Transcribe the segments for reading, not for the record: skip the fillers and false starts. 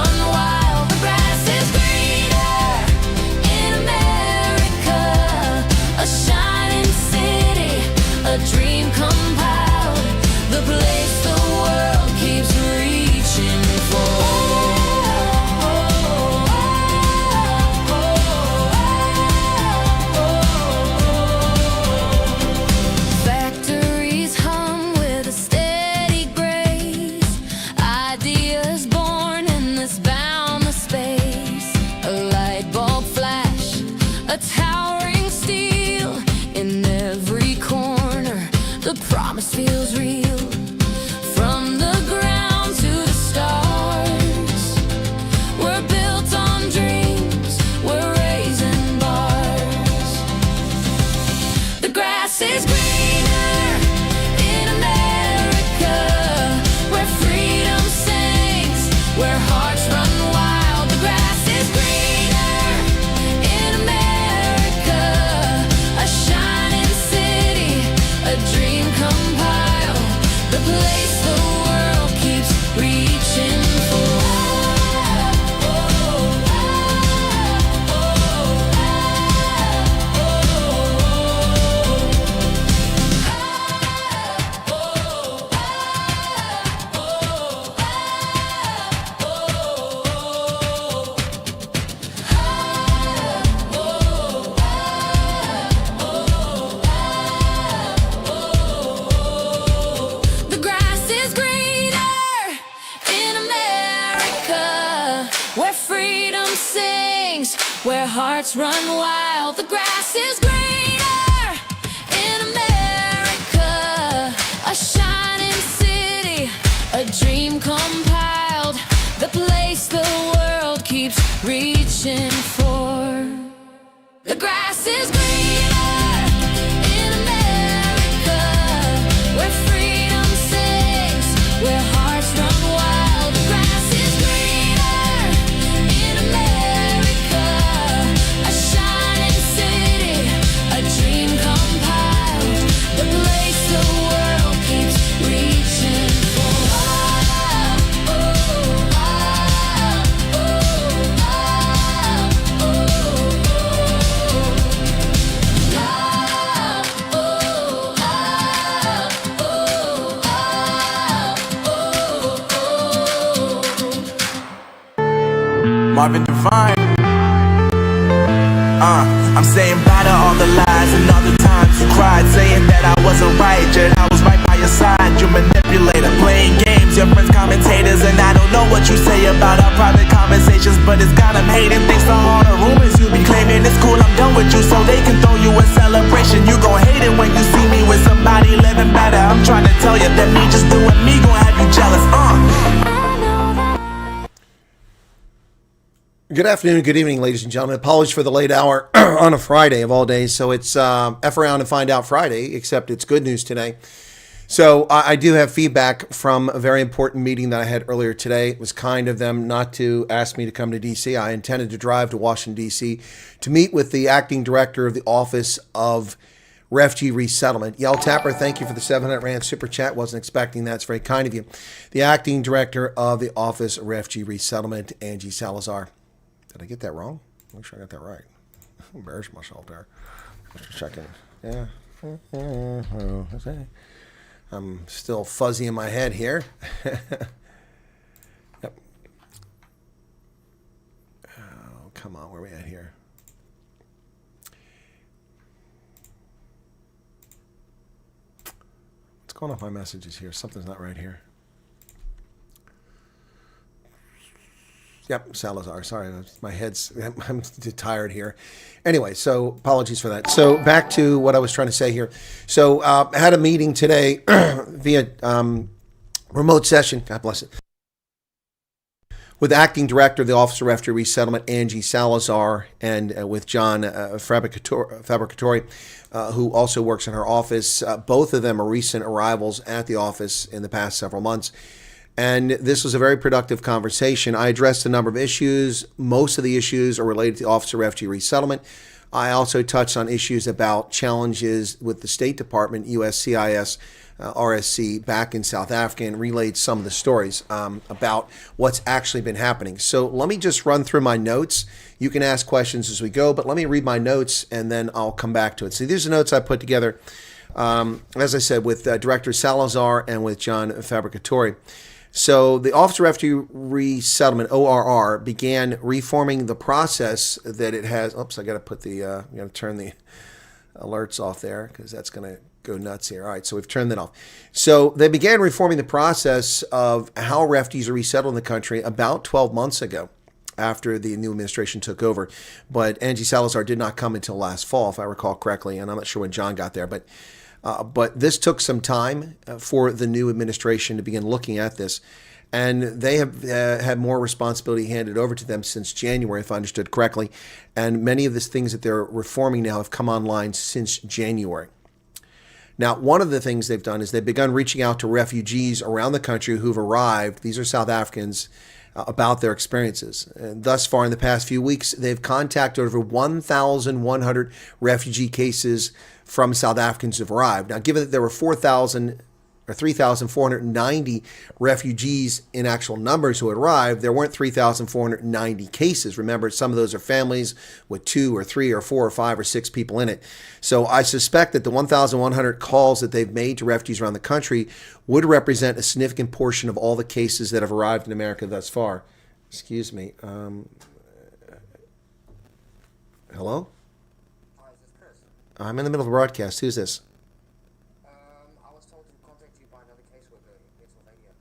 run wild. The grass is greener in America, a shining city, a dream compiled, the place the world keeps reaching for. Factories hum with a steady grace, ideas born in this boundless space, a light bulb flash, a towering steel in every corner, the promise feels real. From the ground to the stars, we're built on dreams, we're raising bars. The grass is greener in America, where freedom sings, where hearts run wild. The grass is greener in America, a shining city, a dream compiled, the place the world keeps reaching for. The grass is greener in America, where freedom sings, where hearts run wild. The grass is greener in America, a shining city, a dream compiled, the place the world keeps reaching for. The grass is greener in America, where freedom sings, where hearts run wild. The grass is greener in America, a shining city, a dream compiled, the place the world keeps reaching for. Marvin Devine. I'm saying bye to all the lies and all the times you cried, saying that I wasn't right, yet I was right by your side. You manipulator, playing games, your friends commentators, and I don't know what you say about our private conversations, but it's got them hating. Thanks to all the rumors you be claiming. It's cool, I'm done with you, so they can throw you a celebration. You gon' hate it when you see me with somebody living better. I'm trying to tell you that me just doing me gon' have you jealous. Good afternoon, good evening, ladies and gentlemen. Apologies for the late hour on a Friday of all days. So it's F around and find out Friday, except it's good news today. So I do have feedback from a very important meeting that I had earlier today. It was kind of them not to ask me to come to D.C. I intended to drive to Washington, D.C. to meet with the acting director of the Office of Refugee Resettlement. Yell Tapper, thank you for the 700 Rand super chat. Wasn't expecting that. It's very kind of you. The acting director of the Office of Refugee Resettlement, Angie Salazar. Did I get that wrong? Make sure I got that right. I embarrassed myself there. Just checking. Yeah. I'm still fuzzy in my head here. Yep. Oh, come on. Where are we at here? What's going on with my messages here? Something's not right here. Yep, Salazar. Sorry, my head's, I'm tired here. Anyway, so apologies for that. So back to what I was trying to say here. So I had a meeting today via remote session, God bless it, with acting director of the Office of Refugee Resettlement, Angie Salazar, and with John Fabricatori, who also works in her office. Both of them are recent arrivals at the office in the past several months. And this was a very productive conversation. I addressed a number of issues. Most of the issues are related to the Office of Refugee Resettlement. I also touched on issues about challenges with the State Department, USCIS, RSC back in South Africa, and relayed some of the stories about what's actually been happening. So let me just run through my notes. You can ask questions as we go, but let me read my notes and then I'll come back to it. So these are notes I put together, as I said, with Director Salazar and with John Fabricatore. So the Office of Refugee Resettlement, ORR, began reforming the process that it has. Oops, I got to put the, I'm going to turn the alerts off there because that's going to go nuts here. All right, so we've turned that off. So they began reforming the process of how refugees are resettled in the country about 12 months ago after the new administration took over. But Angie Salazar did not come until last fall, if I recall correctly, and I'm not sure when John got there. But this took some time for the new administration to begin looking at this. And they have had more responsibility handed over to them since January, if I understood correctly. And many of the things that they're reforming now have come online since January. Now, one of the things they've done is they've begun reaching out to refugees around the country who've arrived. These are South Africans, about their experiences. And thus far, in the past few weeks, they've contacted over 1,100 refugee cases from South Africans who've arrived. Now, given that there were 3,490 refugees in actual numbers who had arrived, there weren't 3,490 cases. Remember, some of those are families with 2 or 3 or 4 or 5 or 6 people in it. So I suspect that the 1,100 calls that they've made to refugees around the country would represent a significant portion of all the cases that have arrived in America thus far. Excuse me. Hello? Hi, is this Chris? I'm in the middle of a broadcast. Who's this? I was told to contact you by another caseworker in Pennsylvania.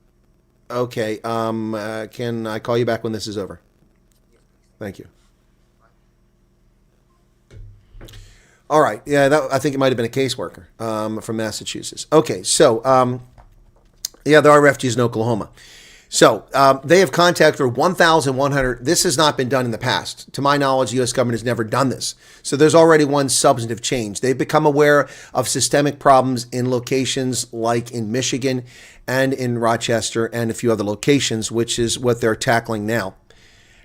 Okay. Can I call you back when this is over? Yes, please. Thank you. All right. Yeah, I think it might have been a caseworker from Massachusetts. Okay. So, yeah, there are refugees in Oklahoma. So they have contacted over 1,100. This has not been done in the past. To my knowledge, the U.S. government has never done this. So there's already one substantive change. They've become aware of systemic problems in locations like in Michigan and in Rochester and a few other locations, which is what they're tackling now.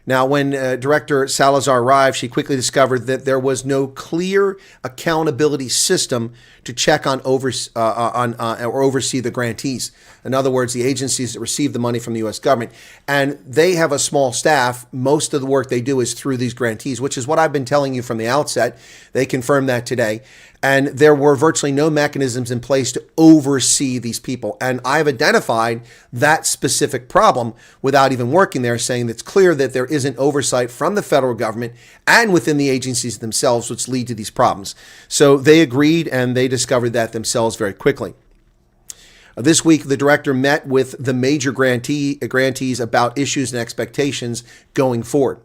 Now, when Director Salazar arrived, she quickly discovered that there was no clear accountability system to check on or oversee the grantees. In other words, the agencies that receive the money from the U.S. government. And they have a small staff. Most of the work they do is through these grantees, which is what I've been telling you from the outset. They confirmed that today. And there were virtually no mechanisms in place to oversee these people. And I've identified that specific problem without even working there, saying that it's clear that there isn't oversight from the federal government and within the agencies themselves, which lead to these problems. So they agreed, and they discovered that themselves very quickly. This week, the director met with the major grantees about issues and expectations going forward.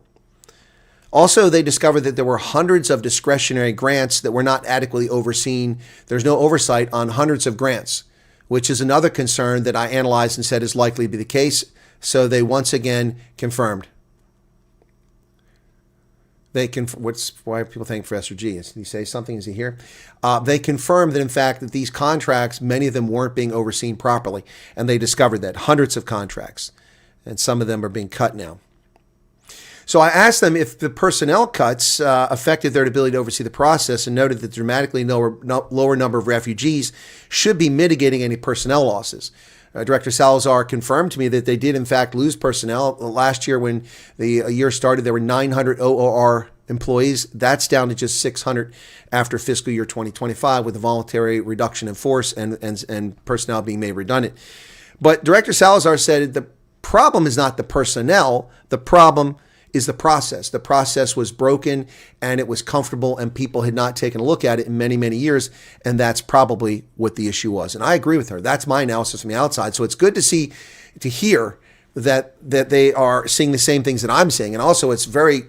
Also, they discovered that there were hundreds of discretionary grants that were not adequately overseen. There's no oversight on hundreds of grants, which is another concern that I analyzed and said is likely to be the case. So they once again confirmed. Why are people thanking Professor G? Did he say something? Is he here? They confirmed that, in fact, that these contracts, many of them weren't being overseen properly. And they discovered that hundreds of contracts, and some of them are being cut now. So I asked them if the personnel cuts affected their ability to oversee the process, and noted that the dramatically lower number of refugees should be mitigating any personnel losses. Director Salazar confirmed to me that they did, in fact, lose personnel. Last year, when the year started, there were 900 OOR employees. That's down to just 600 after fiscal year 2025, with a voluntary reduction in force and personnel being made redundant. But Director Salazar said the problem is not the personnel. The problem is the process. The process was broken and it was comfortable and people had not taken a look at it in many, many years. And that's probably what the issue was. And I agree with her. That's my analysis from the outside. So it's good to hear that they are seeing the same things that I'm seeing. And also it's very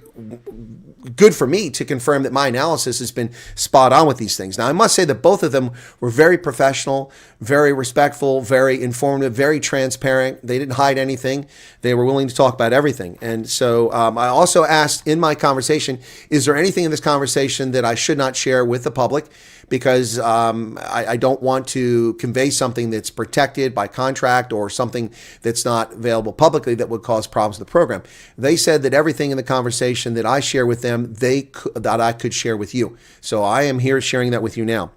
good for me to confirm that my analysis has been spot on with these things. Now, I must say that both of them were very professional, very respectful, very informative, very transparent. They didn't hide anything. They were willing to talk about everything. And so I also asked in my conversation, is there anything in this conversation that I should not share with the public? Because I don't want to convey something that's protected by contract or something that's not available publicly that would cause problems with the program. They said that everything in the conversation that I share with them, them that I could share with you. So I am here sharing that with you now.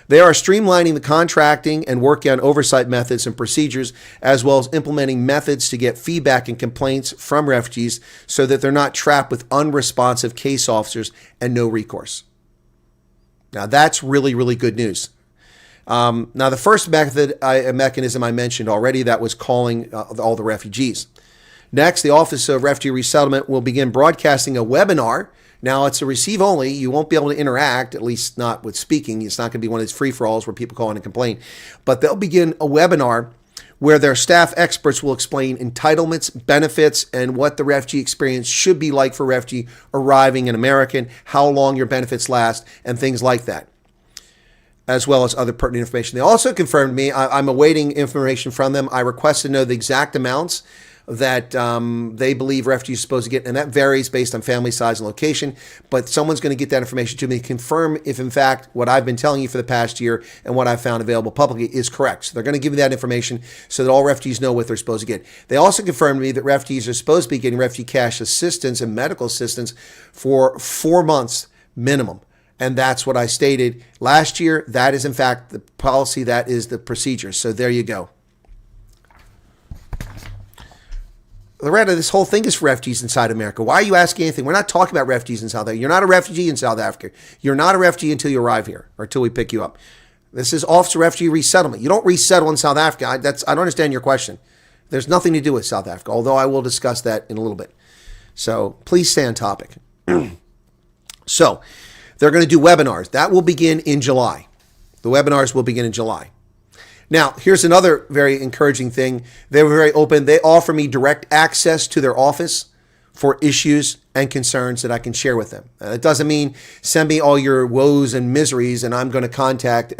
They are streamlining the contracting and working on oversight methods and procedures, as well as implementing methods to get feedback and complaints from refugees so that they're not trapped with unresponsive case officers and no recourse. Now, that's really, really good news. Now, the first mechanism I mentioned already, that was calling all the refugees. Next, the Office of Refugee Resettlement will begin broadcasting a webinar. Now, it's a receive only. You won't be able to interact, at least not with speaking. It's not going to be one of these free-for-alls where people call in and complain. But they'll begin a webinar where their staff experts will explain entitlements, benefits, and what the refugee experience should be like for a refugee arriving in America, and how long your benefits last, and things like that, as well as other pertinent information. They also confirmed me. I'm awaiting information from them. I request to know the exact amounts that they believe refugees are supposed to get, and that varies based on family size and location, but someone's going to get that information to me, confirm if in fact what I've been telling you for the past year and what I've found available publicly is correct. So they're going to give me that information so that all refugees know what they're supposed to get. They also confirmed to me that refugees are supposed to be getting refugee cash assistance and medical assistance for 4 months minimum. And that's what I stated last year. That is in fact the policy, that is the procedure. So there you go. Loretta, this whole thing is for refugees inside America. Why are you asking anything? We're not talking about refugees in South Africa. You're not a refugee in South Africa. You're not a refugee until you arrive here or until we pick you up. This is Office of Refugee Resettlement. You don't resettle in South Africa. I don't understand your question. There's nothing to do with South Africa, although I will discuss that in a little bit. So please stay on topic. So they're going to do webinars. That will begin in July. The webinars will begin in July. Now, here's another very encouraging thing. They were very open. They offer me direct access to their office for issues and concerns that I can share with them. It doesn't mean send me all your woes and miseries and I'm going to contact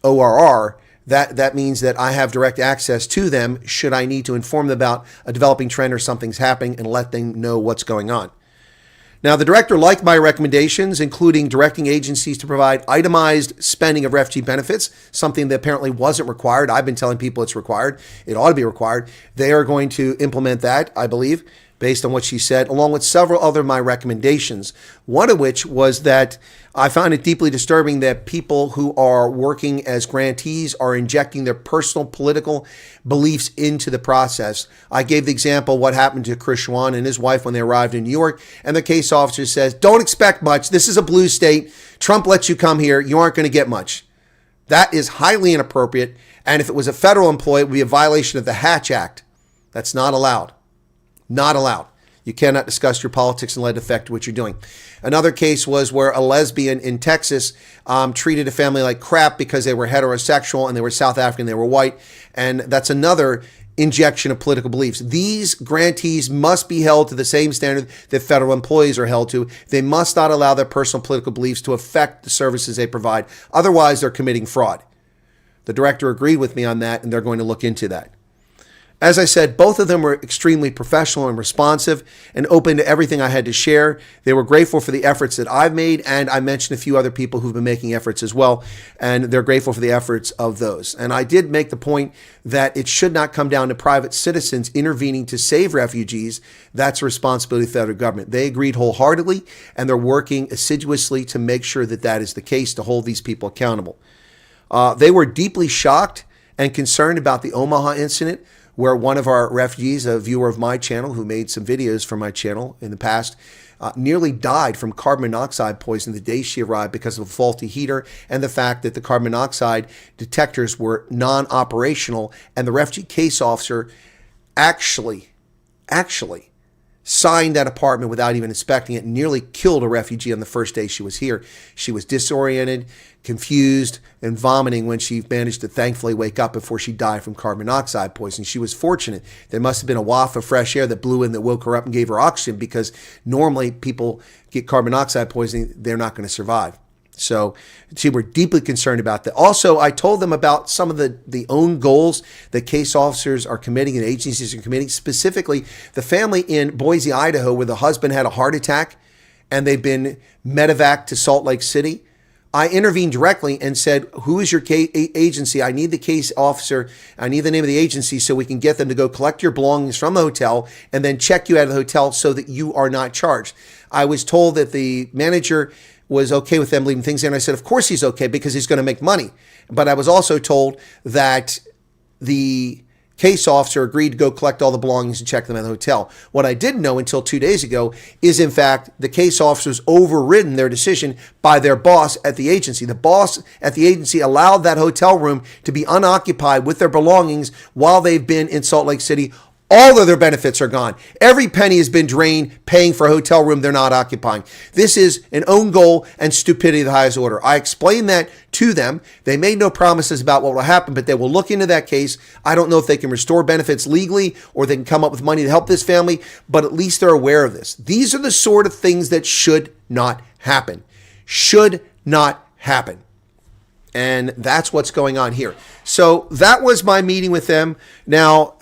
ORR. That means that I have direct access to them should I need to inform them about a developing trend or something's happening and let them know what's going on. Now, the director liked my recommendations, including directing agencies to provide itemized spending of refugee benefits, something that apparently wasn't required. I've been telling people it's required. It ought to be required. They are going to implement that, I believe, based on what she said, along with several other of my recommendations, one of which was that I found it deeply disturbing that people who are working as grantees are injecting their personal political beliefs into the process. I gave the example what happened to Chris Wyatt and his wife when they arrived in New York, and the case officer says, don't expect much. This is a blue state. Trump lets you come here. You aren't going to get much. That is highly inappropriate, and if it was a federal employee, it would be a violation of the Hatch Act. That's not allowed. Not allowed. You cannot discuss your politics and let it affect what you're doing. Another case was where a lesbian in Texas treated a family like crap because they were heterosexual and they were South African, they were white. And that's another injection of political beliefs. These grantees must be held to the same standard that federal employees are held to. They must not allow their personal political beliefs to affect the services they provide. Otherwise, they're committing fraud. The director agreed with me on that, and they're going to look into that. As I said, both of them were extremely professional and responsive and open to everything I had to share. They were grateful for the efforts that I've made, and I mentioned a few other people who've been making efforts as well, and they're grateful for the efforts of those. And I did make the point that it should not come down to private citizens intervening to save refugees. That's a responsibility of the federal government. They agreed wholeheartedly, and they're working assiduously to make sure that that is the case, to hold these people accountable. They were deeply shocked and concerned about the Omaha incident, where one of our refugees, a viewer of my channel who made some videos for my channel in the past, nearly died from carbon monoxide poisoning the day she arrived because of a faulty heater and the fact that the carbon monoxide detectors were non-operational, and the refugee case officer actually signed that apartment without even inspecting it, and nearly killed a refugee on the first day she was here. She was disoriented, confused, and vomiting when she managed to thankfully wake up before she died from carbon monoxide poisoning. She was fortunate. There must have been a waft of fresh air that blew in that woke her up and gave her oxygen, because normally people get carbon monoxide poisoning, they're not going to survive. So we were deeply concerned about that. Also, I told them about some of the own goals that case officers are committing and agencies are committing, specifically the family in Boise, Idaho, where the husband had a heart attack and they've been medevaced to Salt Lake City. I intervened directly and said, who is your agency? I need the case officer. I need the name of the agency so we can get them to go collect your belongings from the hotel and then check you out of the hotel so that you are not charged. I was told that the manager was okay with them leaving things in. I said, of course he's okay because he's going to make money. But I was also told that the case officer agreed to go collect all the belongings and check them at the hotel. What I didn't know until 2 days ago is, in fact, the case officers overridden their decision by their boss at the agency. The boss at the agency allowed that hotel room to be unoccupied with their belongings while they've been in Salt Lake City. All of their benefits are gone. Every penny has been drained paying for a hotel room they're not occupying. This is an own goal and stupidity of the highest order. I explained that to them. They made no promises about what will happen, but they will look into that case. I don't know if they can restore benefits legally or they can come up with money to help this family, but at least they're aware of this. These are the sort of things that should not happen. Should not happen. And that's what's going on here. So that was my meeting with them. Now,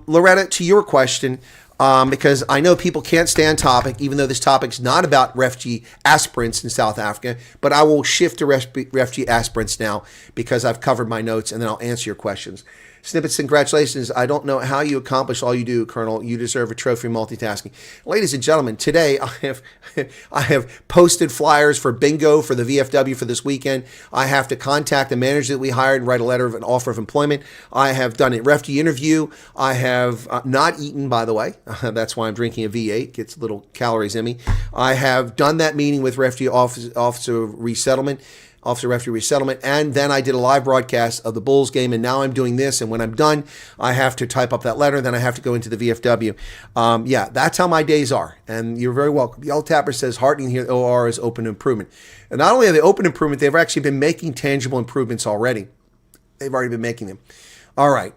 Loretta, to your question, because I know people can't stand topic, even though this topic's not about refugee aspirants in South Africa, but I will shift to refugee aspirants now because I've covered my notes, and then I'll answer your questions. Snippets, congratulations. I don't know how you accomplish all you do, Colonel. You deserve a trophy multitasking. Ladies and gentlemen, today I have posted flyers for bingo for the VFW for this weekend. I have to contact the manager that we hired and write a letter of an offer of employment. I have done a refugee interview. I have not eaten, by the way. That's why I'm drinking a V8. Gets little calories in me. I have done that meeting with Refugee Officer of Resettlement. Officer of Refugee Resettlement, and then I did a live broadcast of the Bulls game, and now I'm doing this, and when I'm done, I have to type up that letter, then I have to go into the VFW. Yeah, that's how my days are, and you're very welcome. Yellow Tapper says, heartening here, OR is open to improvement. And not only are they open to improvement, they've actually been making tangible improvements already. They've already been making them. All right.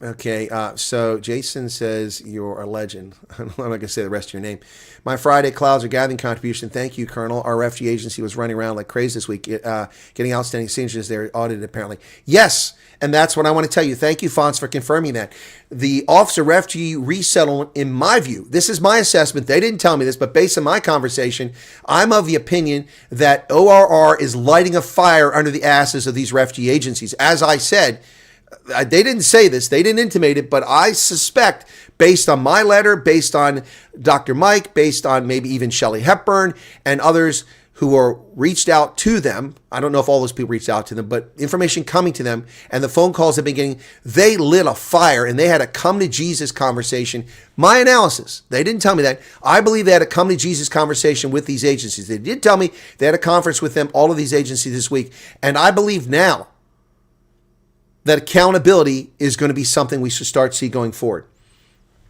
Okay, so Jason says you're a legend. I'm not going to say the rest of your name. My Friday clouds are gathering contribution. Thank you, Colonel. Our refugee agency was running around like crazy this week, getting outstanding signatures. They're audited, apparently. Yes, and that's what I want to tell you. Thank you, Fonz, for confirming that. The Officer of Refugee Resettlement, in my view, this is my assessment. They didn't tell me this, but based on my conversation, I'm of the opinion that ORR is lighting a fire under the asses of these refugee agencies. As I said, they didn't say this, they didn't intimate it, but I suspect, based on my letter, based on Dr. Mike, based on maybe even Shelley Hepburn and others who are reached out to them. I don't know if all those people reached out to them, but information coming to them and the phone calls they've been getting, they lit a fire and they had a come to Jesus conversation. My analysis, they didn't tell me that. I believe they had a come to Jesus conversation with these agencies. They did tell me they had a conference with them, all of these agencies this week. And I believe now that accountability is going to be something we should start to see going forward.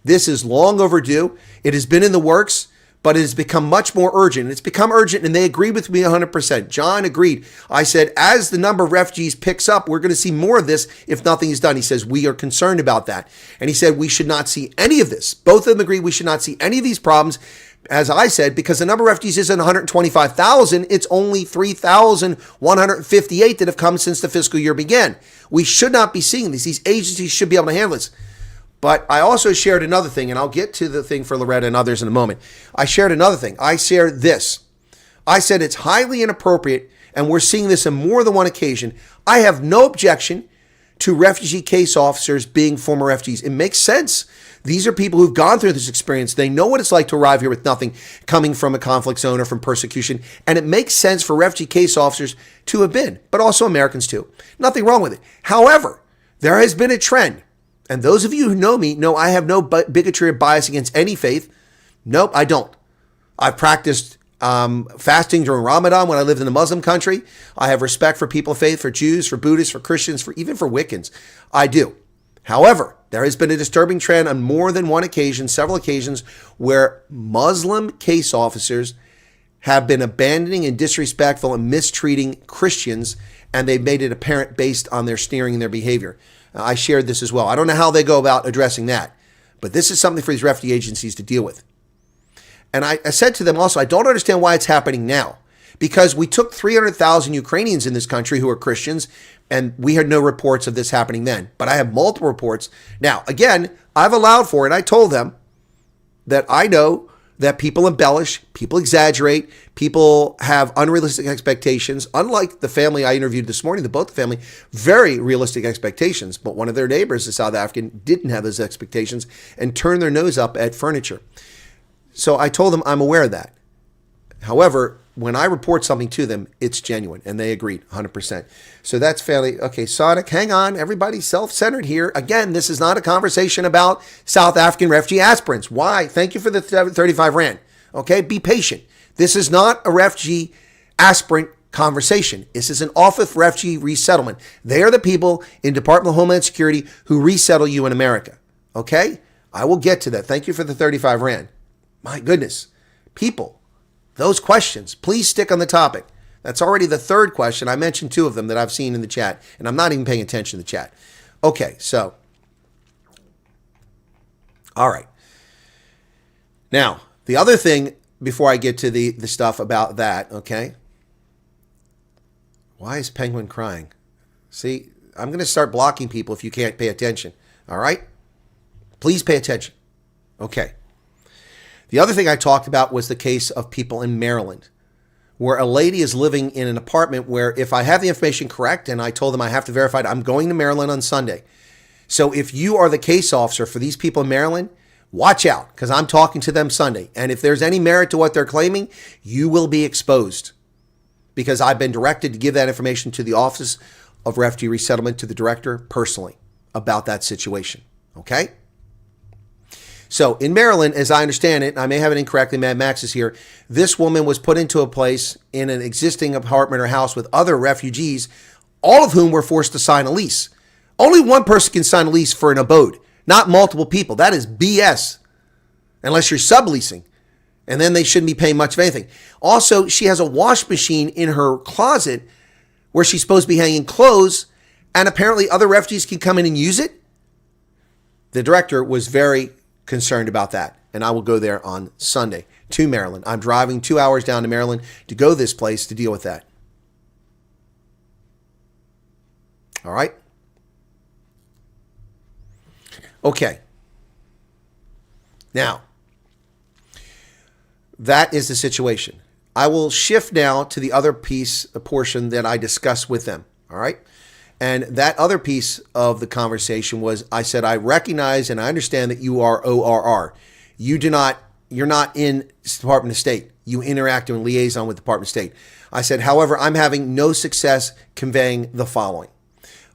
This is long overdue. It has been in the works, but it has become much more urgent. It's become urgent, and they agreed with me 100%. John agreed. I said, as the number of refugees picks up, we're going to see more of this if nothing is done. He says, we are concerned about that. And he said, we should not see any of this. Both of them agree we should not see any of these problems. As I said, because the number of refugees isn't 125,000, it's only 3,158 that have come since the fiscal year began. We should not be seeing these. These agencies should be able to handle this. But I also shared another thing, and I'll get to the thing for Loretta and others in a moment. I shared another thing. I shared this. I said it's highly inappropriate, and we're seeing this on more than one occasion. I have no objection to refugee case officers being former refugees. It makes sense. These are people who've gone through this experience. They know what it's like to arrive here with nothing, coming from a conflict zone or from persecution. And it makes sense for refugee case officers to have been, but also Americans too. Nothing wrong with it. However, there has been a trend. And those of you who know me know I have no bigotry or bias against any faith. Nope, I don't. I've practiced fasting during Ramadan when I lived in a Muslim country. I have respect for people of faith, for Jews, for Buddhists, for Christians, for even for Wiccans. I do. However, there has been a disturbing trend on more than one occasion, several occasions, where Muslim case officers have been abandoning and disrespectful and mistreating Christians, and they've made it apparent based on their sneering and their behavior. I shared this as well. I don't know how they go about addressing that, but this is something for these refugee agencies to deal with. And I said to them also, I don't understand why it's happening now, because we took 300,000 Ukrainians in this country who are Christians, and we had no reports of this happening then. But I have multiple reports. Now, again, I've allowed for it. I told them that I know that people embellish, people exaggerate, people have unrealistic expectations. Unlike the family I interviewed this morning, the both family, very realistic expectations. But one of their neighbors, a South African, didn't have those expectations and turned their nose up at furniture. So I told them I'm aware of that. However, when I report something to them, it's genuine, and they agreed 100%. So that's fairly, okay, Sonic, hang on. Everybody's self-centered here. Again, this is not a conversation about South African refugee aspirants. Why? Thank you for the 35 Rand. Okay, be patient. This is not a refugee aspirant conversation. This is an Office of Refugee Resettlement. They are the people in Department of Homeland Security who resettle you in America. Okay? I will get to that. Thank you for the 35 Rand. My goodness. People. Those questions, please stick on the topic. That's already the third question. I mentioned two of them that I've seen in the chat, and I'm not even paying attention to the chat. Okay, so. All right. Now, the other thing, before I get to the stuff about that, okay? Why is Penguin crying? See, I'm going to start blocking people if you can't pay attention. All right? Please pay attention. Okay. The other thing I talked about was the case of people in Maryland, where a lady is living in an apartment where, if I have the information correct, and I told them I have to verify it, I'm going to Maryland on Sunday. So if you are the case officer for these people in Maryland, watch out, because I'm talking to them Sunday. And if there's any merit to what they're claiming, you will be exposed, because I've been directed to give that information to the Office of Refugee Resettlement, to the director personally, about that situation. Okay? So in Maryland, as I understand it, I may have it incorrectly, Mad Max is here, this woman was put into a place in an existing apartment or house with other refugees, all of whom were forced to sign a lease. Only one person can sign a lease for an abode, not multiple people. That is BS, unless you're subleasing. And then they shouldn't be paying much of anything. Also, she has a wash machine in her closet where she's supposed to be hanging clothes, and apparently other refugees can come in and use it. The director was very concerned about that, and I will go there on Sunday to Maryland. I'm driving 2 hours down to Maryland to go this place to deal with that. All right? Okay. Now, that is the situation. I will shift now to the other piece, a portion that I discussed with them. All right? And that other piece of the conversation was, I said, I recognize and I understand that you are ORR. You're not in Department of State. You interact in liaison with Department of State. I said, however, I'm having no success conveying the following.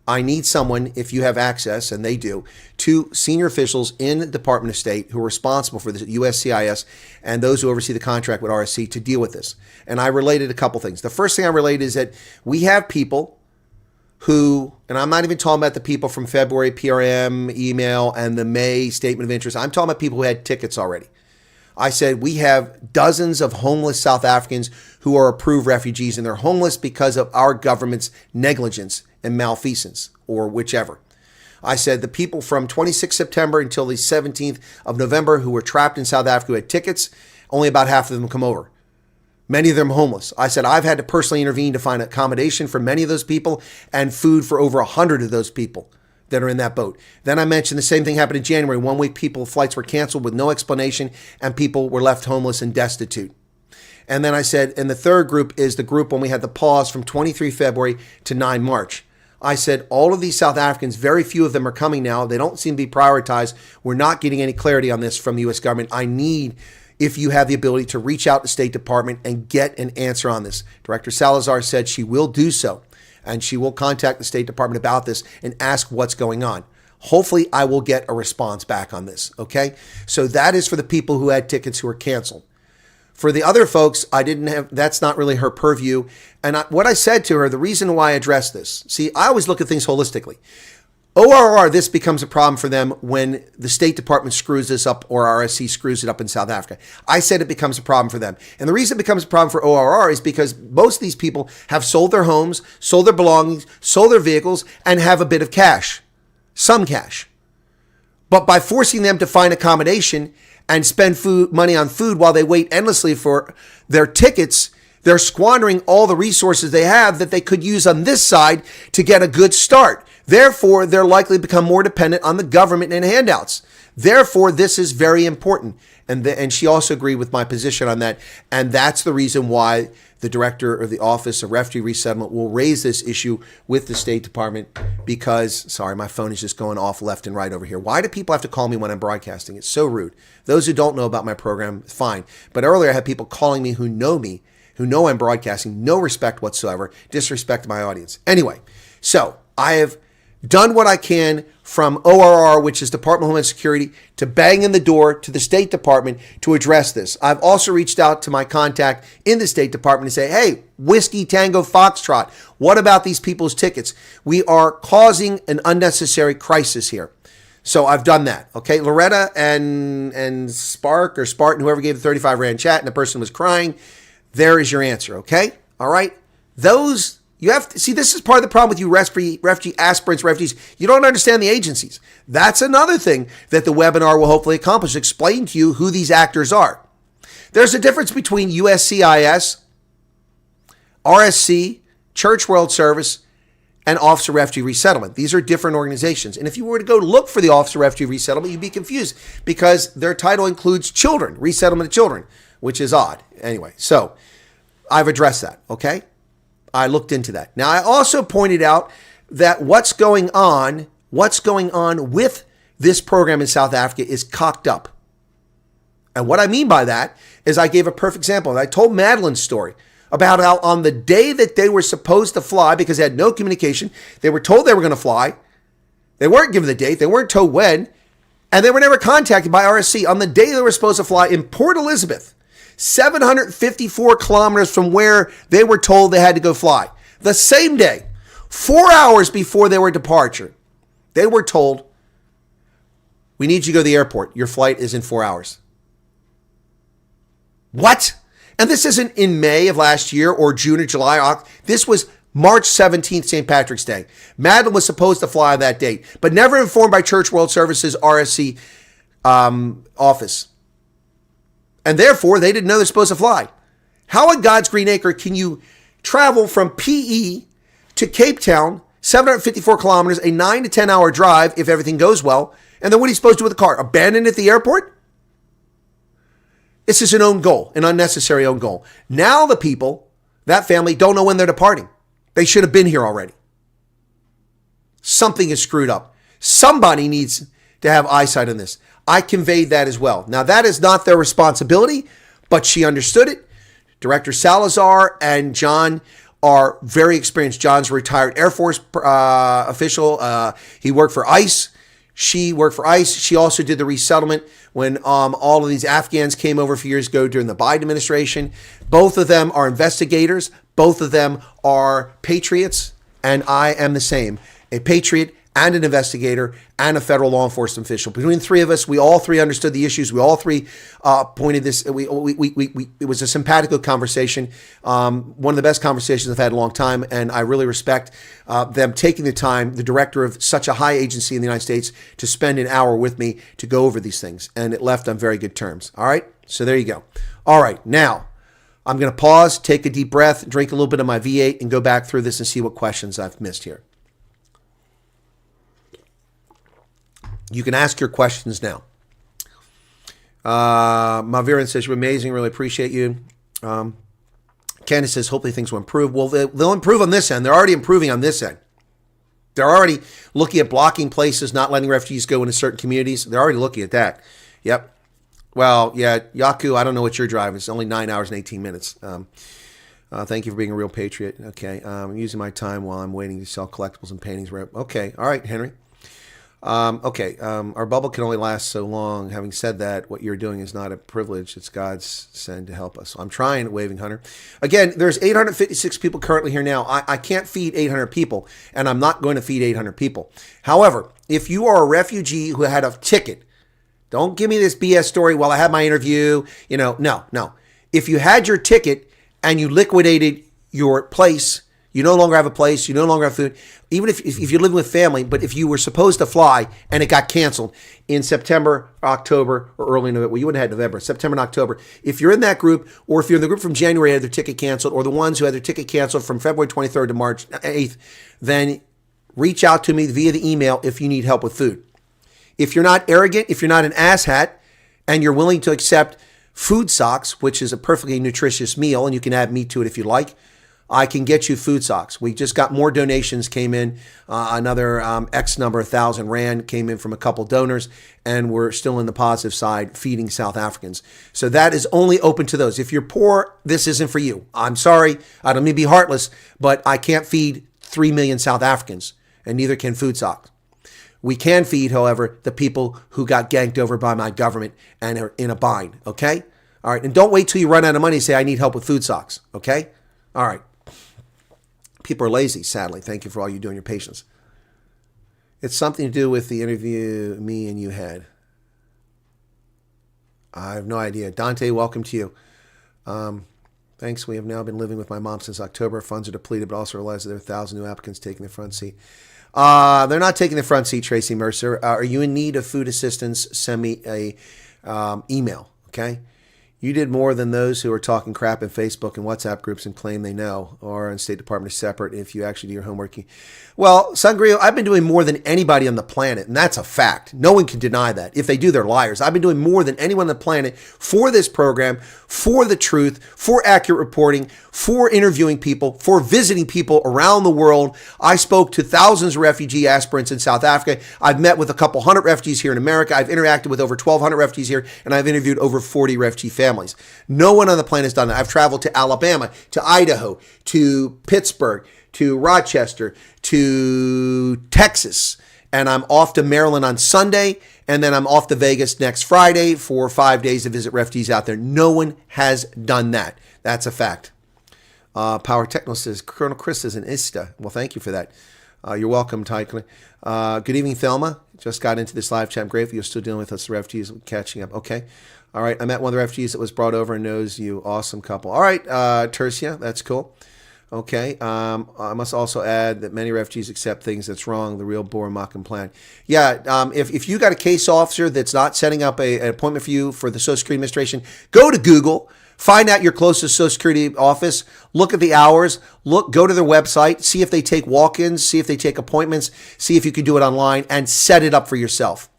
I need someone, if you have access, and they do, to senior officials in the Department of State who are responsible for the USCIS and those who oversee the contract with RSC to deal with this. And I related a couple things. The first thing I related is that we have people who, and I'm not even talking about the people from February PRM email and the May statement of interest. I'm talking about people who had tickets already. I said, we have dozens of homeless South Africans who are approved refugees, and they're homeless because of our government's negligence and malfeasance, or whichever. I said, the people from 26 September until the 17th of November who were trapped in South Africa who had tickets, only about half of them come over. Many of them homeless. I said, I've had to personally intervene to find accommodation for many of those people and food for over 100 of those people that are in that boat. Then I mentioned the same thing happened in January. 1 week, flights were canceled with no explanation, and people were left homeless and destitute. And then I said, and the third group is the group when we had the pause from 23 February to 9 March. I said, all of these South Africans, very few of them are coming now. They don't seem to be prioritized. We're not getting any clarity on this from the U.S. government. I need, if you have the ability, to reach out to State Department and get an answer on this. Director Salazar said she will do so, and she will contact the State Department about this and ask what's going on. Hopefully, I will get a response back on this, okay? So that is for the people who had tickets who were canceled. For the other folks, that's not really her purview. And what I said to her, the reason why I addressed this, see, I always look at things holistically. ORR, this becomes a problem for them when the State Department screws this up or RSC screws it up in South Africa. I said it becomes a problem for them. And the reason it becomes a problem for ORR is because most of these people have sold their homes, sold their belongings, sold their vehicles, and have a bit of cash, some cash. But by forcing them to find accommodation and spend money on food while they wait endlessly for their tickets, they're squandering all the resources they have that they could use on this side to get a good start. Therefore, they're likely to become more dependent on the government and handouts. Therefore, this is very important. And she also agreed with my position on that. And that's the reason why the director of the Office of Refugee Resettlement will raise this issue with the State Department because, sorry, my phone is just going off left and right over here. Why do people have to call me when I'm broadcasting? It's so rude. Those who don't know about my program, fine. But earlier I had people calling me, who know I'm broadcasting, no respect whatsoever, disrespect my audience. Anyway, so I have done what I can from ORR, which is Department of Homeland Security, to bang in the door to the State Department to address this. I've also reached out to my contact in the State Department to say, hey, Whiskey Tango Foxtrot, what about these people's tickets? We are causing an unnecessary crisis here. So I've done that. Okay, Loretta and Spark or Spartan, whoever gave the 35 Rand chat, and the person was crying, there is your answer, okay? All right? Those... You have to see, this is part of the problem with you refugee aspirants, refugees. You don't understand the agencies. That's another thing that the webinar will hopefully accomplish, explain to you who these actors are. There's a difference between USCIS, RSC, Church World Service, and Office of Refugee Resettlement. These are different organizations. And if you were to go look for the Office of Refugee Resettlement, you'd be confused because their title includes children, resettlement of children, which is odd. Anyway, so I've addressed that, okay? I looked into that. Now, I also pointed out that what's going on with this program in South Africa is cocked up. And what I mean by that is I gave a perfect example. I told Madeline's story about how on the day that they were supposed to fly, because they had no communication, they were told they were going to fly. They weren't given the date. They weren't told when. And they were never contacted by RSC on the day they were supposed to fly in Port Elizabeth. 754 kilometers from where they were told they had to go fly. The same day, 4 hours before their departure, they were told, we need you to go to the airport. Your flight is in 4 hours. What? And this isn't in May of last year or June or July. This was March 17th, St. Patrick's Day. Madeline was supposed to fly on that date, but never informed by Church World Services RSC office. And therefore, they didn't know they're supposed to fly. How in God's green acre can you travel from PE to Cape Town, 754 kilometers, a 9 to 10 hour drive if everything goes well, and then what are you supposed to do with the car? Abandon it at the airport? This is an own goal, an unnecessary own goal. Now the people, that family, don't know when they're departing. They should have been here already. Something is screwed up. Somebody needs to have eyesight on this. I conveyed that as well. Now, that is not their responsibility, but she understood it. Director Salazar and John are very experienced. John's a retired Air Force official. He worked for ICE. She worked for ICE. She also did the resettlement when all of these Afghans came over a few years ago during the Biden administration. Both of them are investigators. Both of them are patriots, and I am the same. A patriot and an investigator and a federal law enforcement official. Between the three of us, we all three understood the issues. We all three pointed this. It was a simpatico conversation, one of the best conversations I've had in a long time, and I really respect them taking the time, the director of such a high agency in the United States, to spend an hour with me to go over these things, and it left on very good terms. All right, so there you go. All right, now I'm going to pause, take a deep breath, drink a little bit of my V8, and go back through this and see what questions I've missed here. You can ask your questions now. Maviran says, you're amazing. Really appreciate you. Candace says, hopefully things will improve. Well, they'll improve on this end. They're already improving on this end. They're already looking at blocking places, not letting refugees go into certain communities. They're already looking at that. Yep. Well, yeah, Yaku, I don't know what you're driving. It's only 9 hours and 18 minutes. Thank you for being a real patriot. Okay. I'm using my time while I'm waiting to sell collectibles and paintings. Okay. All right, Henry. Our bubble can only last so long. Having said that, what you're doing is not a privilege. It's God's send to help us. So I'm trying, Waving Hunter. Again, there's 856 people currently here now. I can't feed 800 people, and I'm not going to feed 800 people. However, if you are a refugee who had a ticket, don't give me this BS story, well, I had my interview. No. If you had your ticket and you liquidated your place, you no longer have a place, you no longer have food, even if you're living with family, but if you were supposed to fly and it got canceled in September, October, or early November, well, you wouldn't have had November, September and October. If you're in that group, or if you're in the group from January had their ticket canceled, or the ones who had their ticket canceled from February 23rd to March 8th, then reach out to me via the email if you need help with food. If you're not arrogant, if you're not an asshat, and you're willing to accept food socks, which is a perfectly nutritious meal, and you can add meat to it if you like, I can get you food socks. We just got more donations came in. Another X number, 1,000 Rand came in from a couple donors, and we're still in the positive side feeding South Africans. So that is only open to those. If you're poor, this isn't for you. I'm sorry. I don't mean to be heartless, but I can't feed 3 million South Africans, and neither can food socks. We can feed, however, the people who got ganked over by my government and are in a bind, okay? All right, and don't wait till you run out of money and say, I need help with food socks, okay? All right. People are lazy, sadly. Thank you for all you do and your patience. It's something to do with the interview me and you had. I have no idea. Dante, welcome to you. Thanks. We have now been living with my mom since October. Funds are depleted, but also realize that there are 1,000 new applicants taking the front seat. They're not taking the front seat, Tracy Mercer. Are you in need of food assistance? Send me a email, okay? You did more than those who are talking crap in Facebook and WhatsApp groups and claim they know, or in State Department is separate. If you actually do your homework. Well, Sangrio, I've been doing more than anybody on the planet, and that's a fact. No one can deny that. If they do, they're liars. I've been doing more than anyone on the planet for this program, for the truth, for accurate reporting, for interviewing people, for visiting people around the world. I spoke to thousands of refugee aspirants in South Africa. I've met with a couple hundred refugees here in America. I've interacted with over 1,200 refugees here, and I've interviewed over 40 refugee families. No one on the planet has done that. I've traveled to Alabama, to Idaho, to Pittsburgh, to Rochester, to Texas, and I'm off to Maryland on Sunday, and then I'm off to Vegas next Friday for 5 days to visit refugees out there. No one has done that. That's a fact. Power Techno says, Colonel Chris is an ISTA. Well, thank you for that. You're welcome, Tycoon. Good evening, Thelma. Just got into this live chat. I'm grateful you're still dealing with us, the refugees, catching up. Okay. All right. I met one of the refugees that was brought over and knows you. Awesome couple. All right, Tercia. That's cool. Okay. I must also add that many refugees accept things that's wrong, the real bore mocking plan. Yeah. If you got a case officer that's not setting up an appointment for you for the Social Security Administration, go to Google. Find out your closest Social Security office, look at the hours, go to their website, see if they take walk-ins, see if they take appointments, see if you can do it online, and set it up for yourself.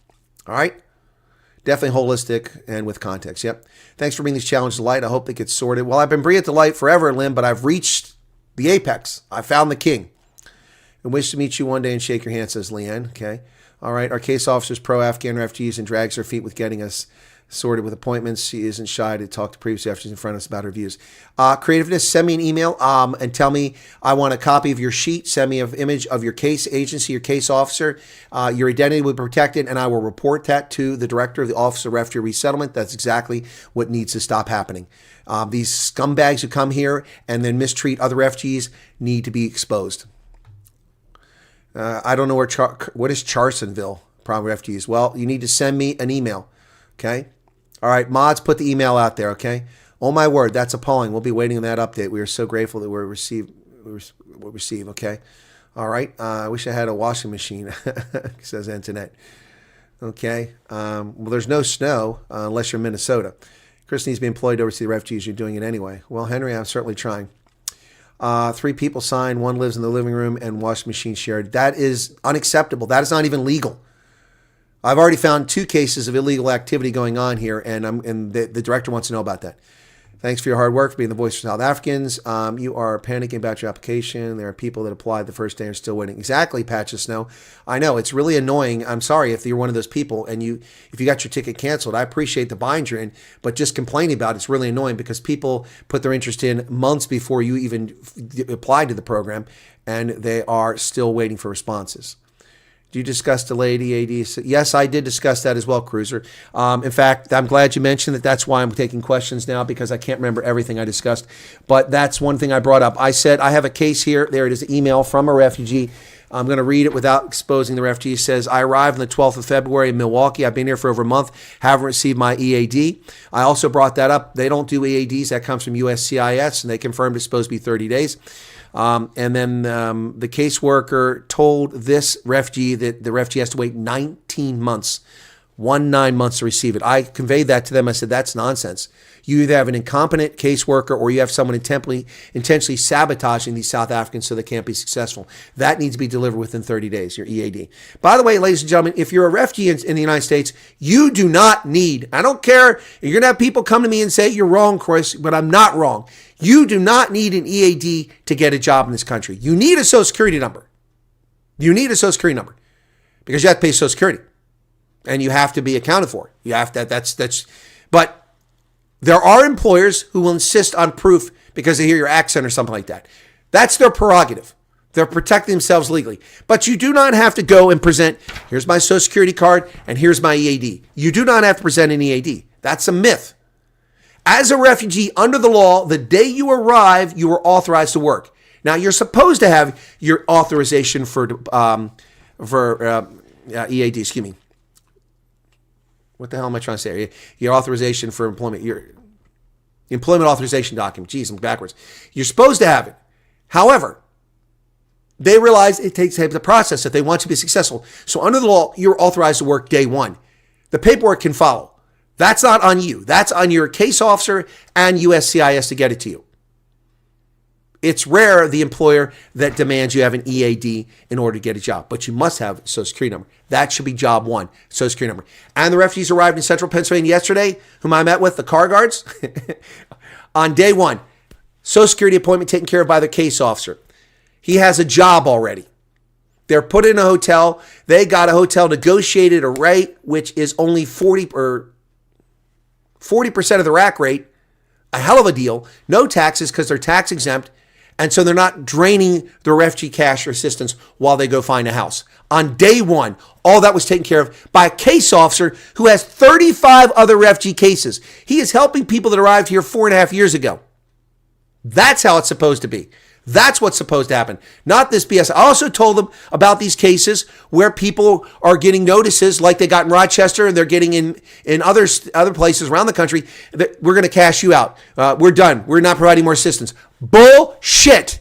All right? Definitely holistic and with context. Yep. Thanks for bringing these challenges to light. I hope they get sorted. Well, I've been bringing it to light forever, Lynn, but I've reached the apex. I found the king. And wish to meet you one day and shake your hand, says Leanne. Okay. All right. Our case officer's pro-Afghan refugees and drags her feet with getting us sorted with appointments. She isn't shy to talk to previous refugees in front of us about her views. Creativeness, send me an email and tell me I want a copy of your sheet. Send me an image of your case agency, your case officer. Your identity will be protected, and I will report that to the director of the Office of Refugee Resettlement. That's exactly what needs to stop happening. These scumbags who come here and then mistreat other refugees need to be exposed. I don't know what is Charsonville, problem refugees. Well, you need to send me an email. Okay. All right. Mods, put the email out there. Okay. Oh my word. That's appalling. We'll be waiting on that update. We are so grateful that we'll receive. Okay. All right. I wish I had a washing machine, says Antoinette. Okay. Well, there's no snow unless you're in Minnesota. Chris needs to be employed to oversee the refugees. You're doing it anyway. Well, Henry, I'm certainly trying. 3 people signed. 1 lives in the living room and washing machine shared. That is unacceptable. That is not even legal. I've already found 2 cases of illegal activity going on here, and the director wants to know about that. Thanks for your hard work, for being the voice for South Africans. You are panicking about your application. There are people that applied the first day and are still waiting. Exactly, Patch of Snow. I know, it's really annoying. I'm sorry if you're one of those people and if you got your ticket canceled. I appreciate the bind you're in, but just complaining about it's really annoying because people put their interest in months before you even applied to the program, and they are still waiting for responses. You discussed delayed EAD. Yes, I did discuss that as well, Cruiser. In fact, I'm glad you mentioned that. That's why I'm taking questions now, because I can't remember everything I discussed. But that's one thing I brought up. I said, I have a case here. There it is, an email from a refugee. I'm going to read it without exposing the refugee. It says, I arrived on the 12th of February in Milwaukee. I've been here for over a month. Haven't received my EAD. I also brought that up. They don't do EADs. That comes from USCIS, and they confirmed it's supposed to be 30 days. And then the caseworker told this refugee that the refugee has to wait 19 months 9 months to receive it. I conveyed that to them. I said, that's nonsense. You either have an incompetent caseworker or you have someone intentionally sabotaging these South Africans so they can't be successful. That needs to be delivered within 30 days, your EAD. By the way, ladies and gentlemen, if you're a refugee in the United States, you do not need, I don't care, you're going to have people come to me and say, you're wrong, Chris, but I'm not wrong. You do not need an EAD to get a job in this country. You need a Social Security number. You need a Social Security number because you have to pay Social Security and you have to be accounted for. You have to, but there are employers who will insist on proof because they hear your accent or something like that. That's their prerogative. They're protecting themselves legally. But you do not have to go and present, here's my Social Security card and here's my EAD. You do not have to present an EAD. That's a myth. As a refugee, under the law, the day you arrive, you are authorized to work. Now, you're supposed to have your authorization for EAD, excuse me. What the hell am I trying to say? Your authorization for employment, your employment authorization document. Jeez, I'm backwards. You're supposed to have it. However, they realize it takes time to process if they want to be successful. So under the law, you're authorized to work day one. The paperwork can follow. That's not on you. That's on your case officer and USCIS to get it to you. It's rare the employer that demands you have an EAD in order to get a job, but you must have a Social Security number. That should be job one, Social Security number. And the refugees arrived in central Pennsylvania yesterday, whom I met with, the car guards, on day one. Social Security appointment taken care of by the case officer. He has a job already. They're put in a hotel. They got a hotel negotiated a rate, which is only 40% of the rack rate. A hell of a deal. No taxes because they're tax exempt. And so they're not draining the refugee cash or assistance while they go find a house. On day one, all that was taken care of by a case officer who has 35 other refugee cases. He is helping people that arrived here 4.5 years ago. That's how it's supposed to be. That's what's supposed to happen, not this BS. I also told them about these cases where people are getting notices like they got in Rochester and they're getting in other places around the country that we're going to cash you out. We're done. We're not providing more assistance. Bullshit.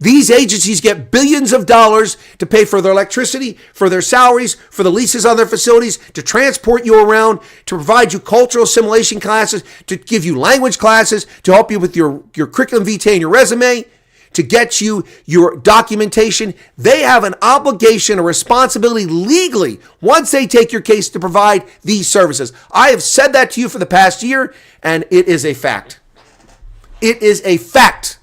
These agencies get billions of dollars to pay for their electricity, for their salaries, for the leases on their facilities, to transport you around, to provide you cultural assimilation classes, to give you language classes, to help you with your curriculum vitae and your resume, to get you your documentation. They have an obligation, a responsibility legally, once they take your case, to provide these services. I have said that to you for the past year, and it is a fact. It is a fact.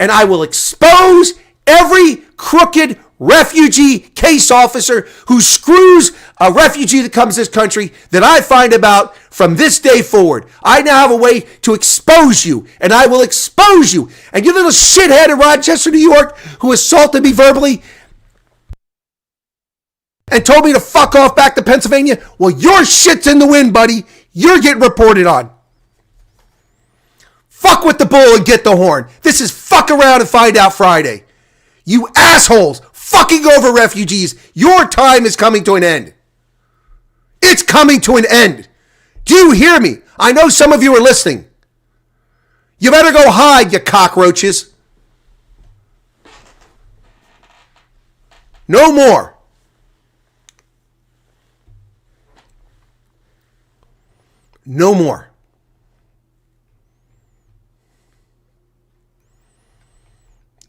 And I will expose every crooked refugee case officer who screws a refugee that comes to this country that I find about from this day forward. I now have a way to expose you, and I will expose you. And you little shithead in Rochester, New York, who assaulted me verbally and told me to fuck off back to Pennsylvania, well, your shit's in the wind, buddy. You're getting reported on. Fuck with the bull and get the horn. This is fuck around and find out Friday. You assholes fucking over refugees. Your time is coming to an end. It's coming to an end. Do you hear me? I know some of you are listening. You better go hide, you cockroaches. No more. No more.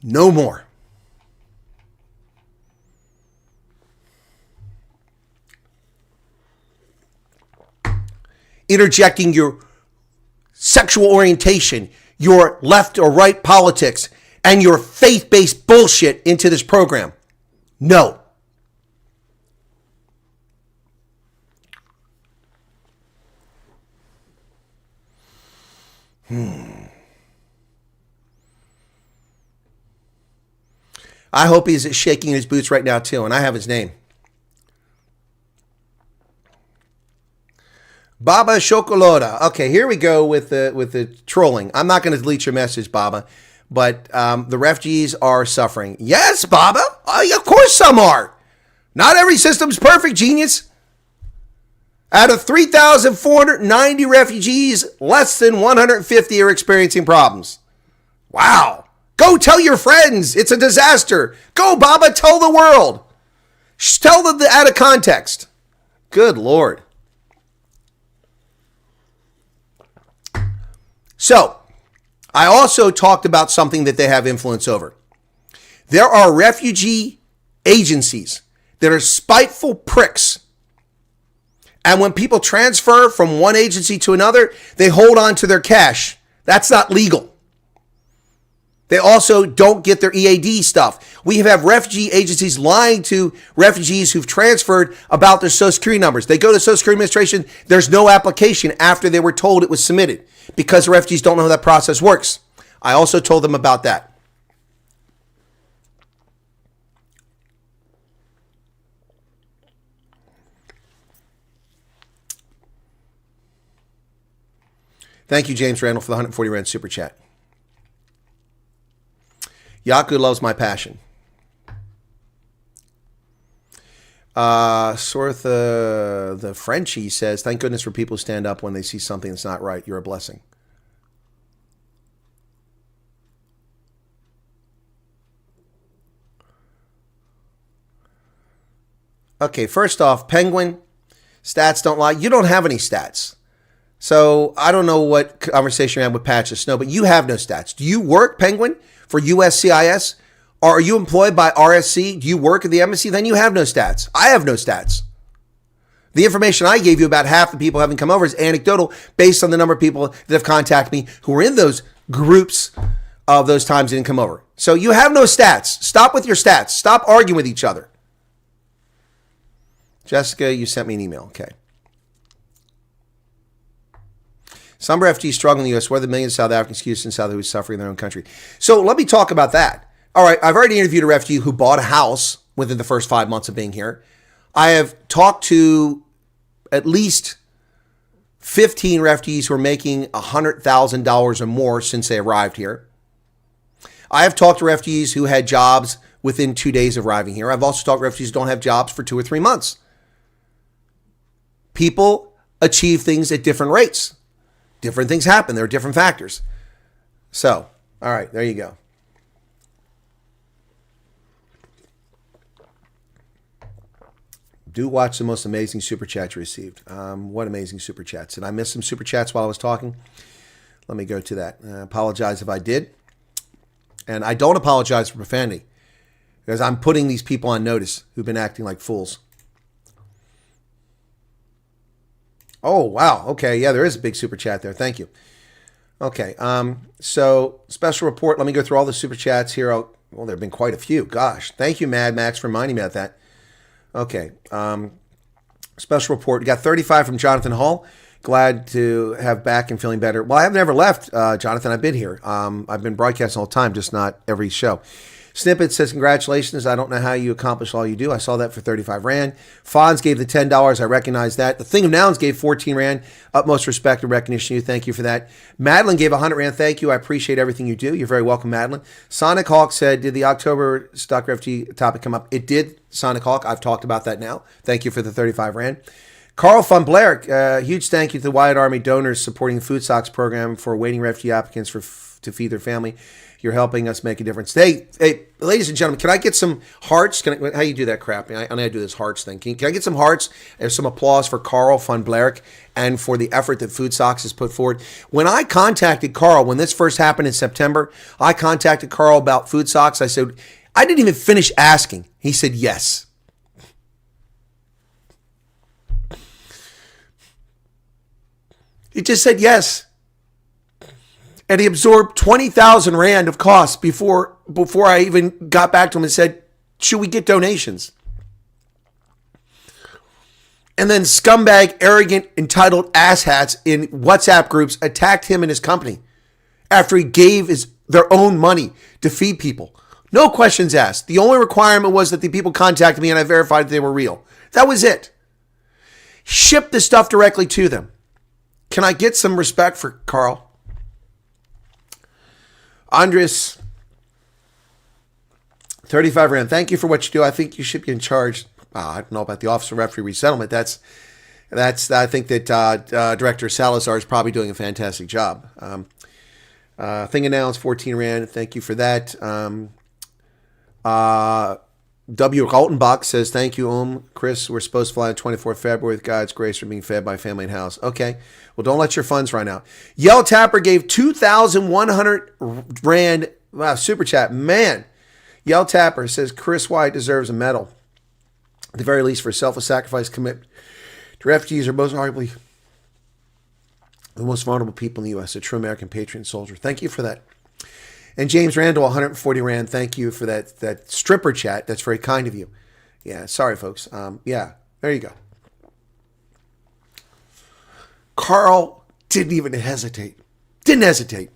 No more. Interjecting your sexual orientation, your left or right politics, and your faith-based bullshit into this program. No. I hope he's shaking his boots right now too, and I have his name. Baba Chocolata. Okay, here we go with the trolling. I'm not going to delete your message, Baba, but the refugees are suffering. Yes, Baba. Of course some are. Not every system's perfect, genius. Out of 3,490 refugees, less than 150 are experiencing problems. Wow. Go tell your friends. It's a disaster. Go, Baba, tell the world. Tell them out of context. Good Lord. So, I also talked about something that they have influence over. There are refugee agencies that are spiteful pricks. And when people transfer from one agency to another, they hold on to their cash. That's not legal. They also don't get their EAD stuff. We have refugee agencies lying to refugees who've transferred about their Social Security numbers. They go to Social Security Administration. There's no application after they were told it was submitted because the refugees don't know how that process works. I also told them about that. Thank you, James Randall, for the 140 Rand super chat. Yaku loves my passion. Sortha, the Frenchie says, thank goodness for people who stand up when they see something that's not right. You're a blessing. Okay, first off, Penguin, stats don't lie. You don't have any stats. So I don't know what conversation you had with Patch of Snow, but you have no stats. Do you work, Penguin, for USCIS? Or are you employed by RSC? Do you work at the embassy? Then you have no stats. I have no stats. The information I gave you about half the people having come over is anecdotal based on the number of people that have contacted me who were in those groups of those times and didn't come over. So you have no stats. Stop with your stats. Stop arguing with each other. Jessica, you sent me an email. Okay. Some refugees struggle in the U.S. Where the millions of South Africans, Houston, South who are suffering in their own country. So let me talk about that. All right, I've already interviewed a refugee who bought a house within the first 5 months of being here. I have talked to at least 15 refugees who are making $100,000 or more since they arrived here. I have talked to refugees who had jobs within 2 days of arriving here. I've also talked to refugees who don't have jobs for 2 or 3 months. People achieve things at different rates. Different things happen. There are different factors. So, all right, there you go. Do watch the most amazing super chats you received. What amazing super chats. Did I miss some super chats while I was talking? Let me go to that. I apologize if I did. And I don't apologize for profanity because I'm putting these people on notice who've been acting like fools. Oh, wow. Okay. Yeah, there is a big super chat there. Thank you. Okay. So special report. Let me go through all the super chats here. Well, there have been quite a few. Gosh. Thank you, Mad Max, for reminding me about that. Okay. Special report. We got 35 from Jonathan Hall. Glad to have back and feeling better. Well, I've never left, Jonathan. I've been here. I've been broadcasting all the time, just not every show. Snippet says, congratulations. I don't know how you accomplish all you do. I saw that for 35 Rand. Fonz gave the $10. I recognize that. The Thing of Nouns gave 14 Rand. Utmost respect and recognition to you. Thank you for that. Madeline gave 100 Rand. Thank you. I appreciate everything you do. You're very welcome, Madeline. Sonic Hawk said, did the October stock refugee topic come up? It did, Sonic Hawk. I've talked about that now. Thank you for the 35 Rand. Carl von Blair, huge thank you to the Wyatt Army donors supporting the Food Socks program for waiting refugee applicants to feed their family. You're helping us make a difference. Hey, ladies and gentlemen, can I get some hearts? How you do that crap? I know I do this hearts thing. Can I get some hearts and some applause for Carl von Blair and for the effort that Food Socks has put forward? When I contacted Carl, when this first happened in September, I contacted Carl about Food Socks. I said, I didn't even finish asking. He said, yes. He just said yes. And he absorbed 20,000 Rand of costs before I even got back to him and said, should we get donations? And then scumbag, arrogant, entitled asshats in WhatsApp groups attacked him and his company after he gave their own money to feed people. No questions asked. The only requirement was that the people contacted me and I verified that they were real. That was it. Ship the stuff directly to them. Can I get some respect for Carl? Andres, 35 Rand. Thank you for what you do. I think you should be in charge. I don't know about the Office of Refugee Resettlement. That's. I think that Director Salazar is probably doing a fantastic job. Thing announced 14 Rand. Thank you for that. W. Kaltenbach says, thank you, Chris, we're supposed to fly on 24th February with God's grace for being fed by family and house. Okay. Well, don't let your funds run out. Yell Tapper gave 2,100 Rand. Wow, super chat. Man. Yell Tapper says, Chris Wyatt deserves a medal. At the very least, for selfless sacrifice commitment to refugees are most arguably the most vulnerable people in the U.S., a true American patriot and soldier. Thank you for that. And James Randall, 140 Rand, thank you for that stripper chat. That's very kind of you. Yeah, sorry, folks. Yeah, there you go. Carl didn't even hesitate. Didn't hesitate.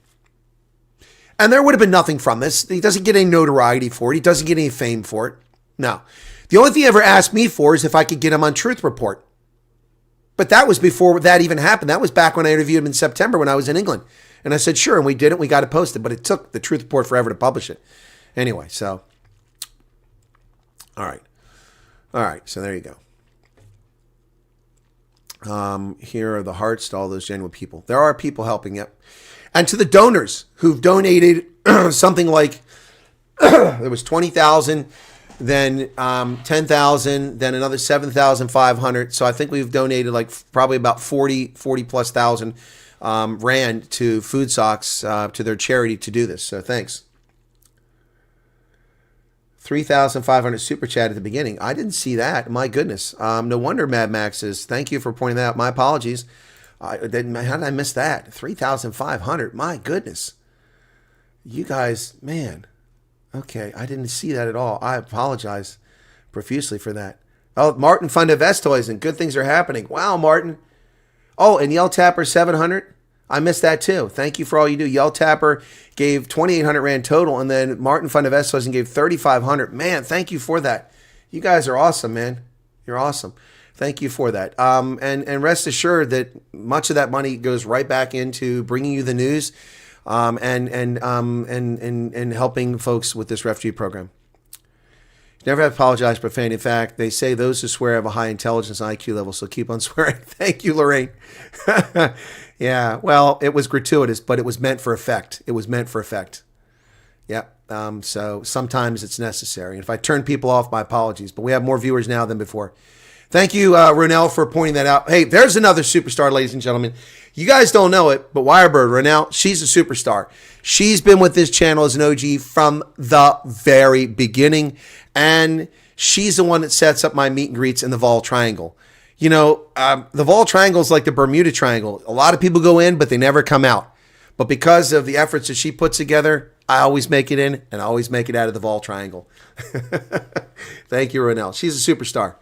And there would have been nothing from this. He doesn't get any notoriety for it. He doesn't get any fame for it. No. The only thing he ever asked me for is if I could get him on Truth Report. But that was before that even happened. That was back when I interviewed him in September when I was in England. And I said, sure, and we did it. We got it posted. But it took the Truth Report forever to publish it. Anyway, so. All right. All right, so there you go. Here are the hearts to all those genuine people. There are people helping, yep. And to the donors who've donated something like, there was 20,000, then 10,000, then another 7,500. So I think we've donated like probably about 40 plus thousand Rand to Food Socks, to their charity to do this. So thanks. 3,500 super chat at the beginning. I didn't see that. My goodness. No wonder Mad Max says, thank you for pointing that out. My apologies. How did I miss that? 3,500. My goodness. You guys, man. Okay. I didn't see that at all. I apologize profusely for that. Oh, Martin Fund of Estoysen. Good things are happening. Wow, Martin. Oh, and Yell Tapper 700. I missed that too. Thank you for all you do. Yell Tapper gave 2,800 Rand total, and then Martin Fund of Estoysen gave 3,500. Man, thank you for that. You guys are awesome, man. You're awesome. Thank you for that. And rest assured that much of that money goes right back into bringing you the news, and helping folks with this refugee program. Never have to apologize for profanity. In fact, they say those who swear have a high intelligence and IQ level, so keep on swearing. Thank you, Lorraine. Yeah, well, it was gratuitous, but it was meant for effect. It was meant for effect. Yeah, so sometimes it's necessary. And if I turn people off, my apologies. But we have more viewers now than before. Thank you, Ronell, for pointing that out. Hey, there's another superstar, ladies and gentlemen. You guys don't know it, but Wirebird, Ronell, she's a superstar. She's been with this channel as an OG from the very beginning, and she's the one that sets up my meet and greets in the Vol Triangle. You know, the Vol Triangle is like the Bermuda Triangle. A lot of people go in, but they never come out. But because of the efforts that she puts together, I always make it in, and I always make it out of the Vol Triangle. Thank you, Ronell. She's a superstar.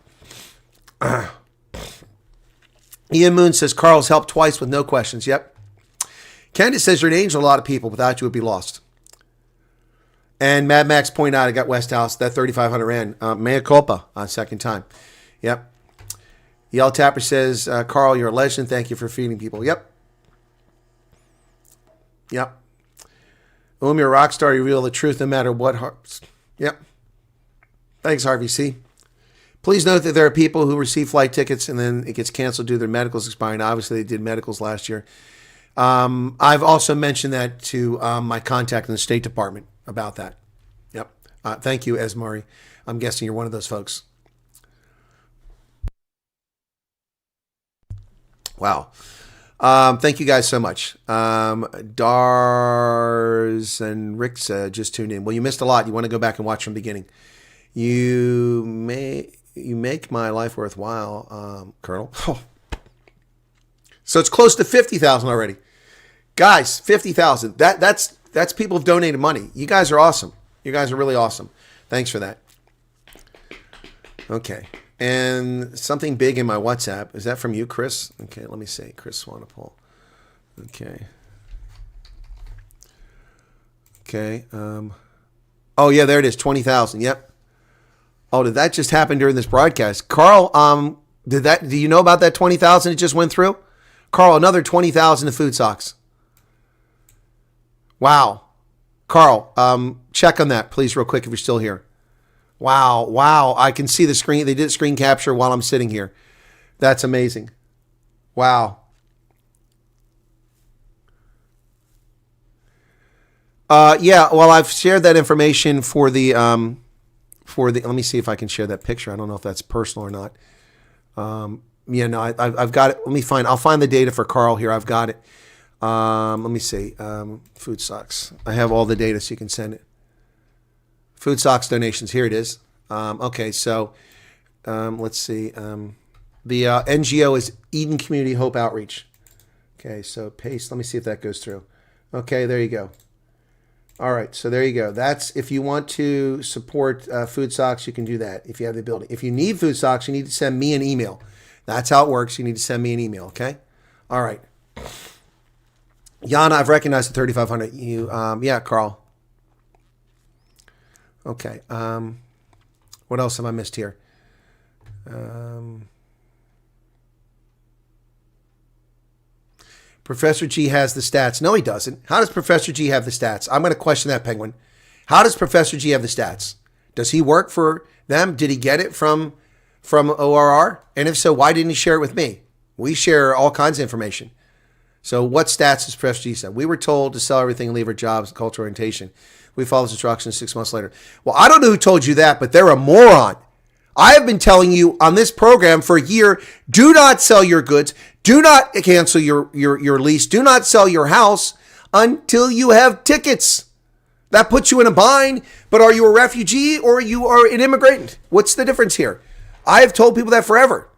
Ian Moon says, Carl's helped twice with no questions. Yep. Candace says, you're an angel. A lot of people without you would be lost. And Mad Max pointed out, I got Westhouse, that 3,500 Rand. Mea culpa on second time. Yep. Yell Tapper says, Carl, you're a legend. Thank you for feeding people. Yep. Yep. You're a rock star. You reveal the truth no matter what. Yep. Thanks, Harvey C. Please note that there are people who receive flight tickets and then it gets canceled due to their medicals expiring. Obviously, they did medicals last year. I've also mentioned that to my contact in the State Department about that. Yep. Thank you, Esmari. I'm guessing you're one of those folks. Wow. Thank you guys so much. Dars and Rick's just tuned in. Well, you missed a lot. You want to go back and watch from the beginning. You make my life worthwhile, Colonel. Oh. So it's close to 50,000 already. Guys, 50,000. That's people who've donated money. You guys are awesome. You guys are really awesome. Thanks for that. Okay. And something big in my WhatsApp. Is that from you, Chris? Okay, let me see. Chris Swanepoel. Okay. Okay. Oh, yeah, there it is. 20,000. Yep. Oh, did that just happen during this broadcast? Carl, do you know about that 20,000 it just went through? Carl, another 20,000 to Food Socks. Wow. Carl, check on that, please, real quick, if you're still here. Wow. I can see the screen. They did screen capture while I'm sitting here. That's amazing. Wow. Yeah, well, I've shared that information for the for the. Let me see if I can share that picture. I don't know if that's personal or not. Yeah, no, I've got it. Let me find. I'll find the data for Carl here. I've got it. Let me see. Food socks. I have all the data, so you can send it. Food socks donations. Here it is. Okay, so let's see. The NGO is Eden Community Hope Outreach. Okay, so paste. Let me see if that goes through. Okay, there you go. All right, so there you go. That's if you want to support food socks, you can do that if you have the ability. If you need food socks, you need to send me an email. That's how it works. You need to send me an email, okay? All right. Yana, I've recognized the 3,500. You, yeah, Carl. Okay. What else have I missed here? Professor G has the stats. No, he doesn't. How does Professor G have the stats? I'm going to question that, Penguin. How does Professor G have the stats? Does he work for them? Did he get it from ORR? And if so, why didn't he share it with me? We share all kinds of information. So what stats does Professor G say? We were told to sell everything and leave our jobs and cultural orientation. We followed instructions 6 months later. Well, I don't know who told you that, but they're a moron. I have been telling you on this program for a year, do not sell your goods. Do not cancel your lease. Do not sell your house until you have tickets. That puts you in a bind. But are you a refugee or you are an immigrant? What's the difference here? I have told people that forever.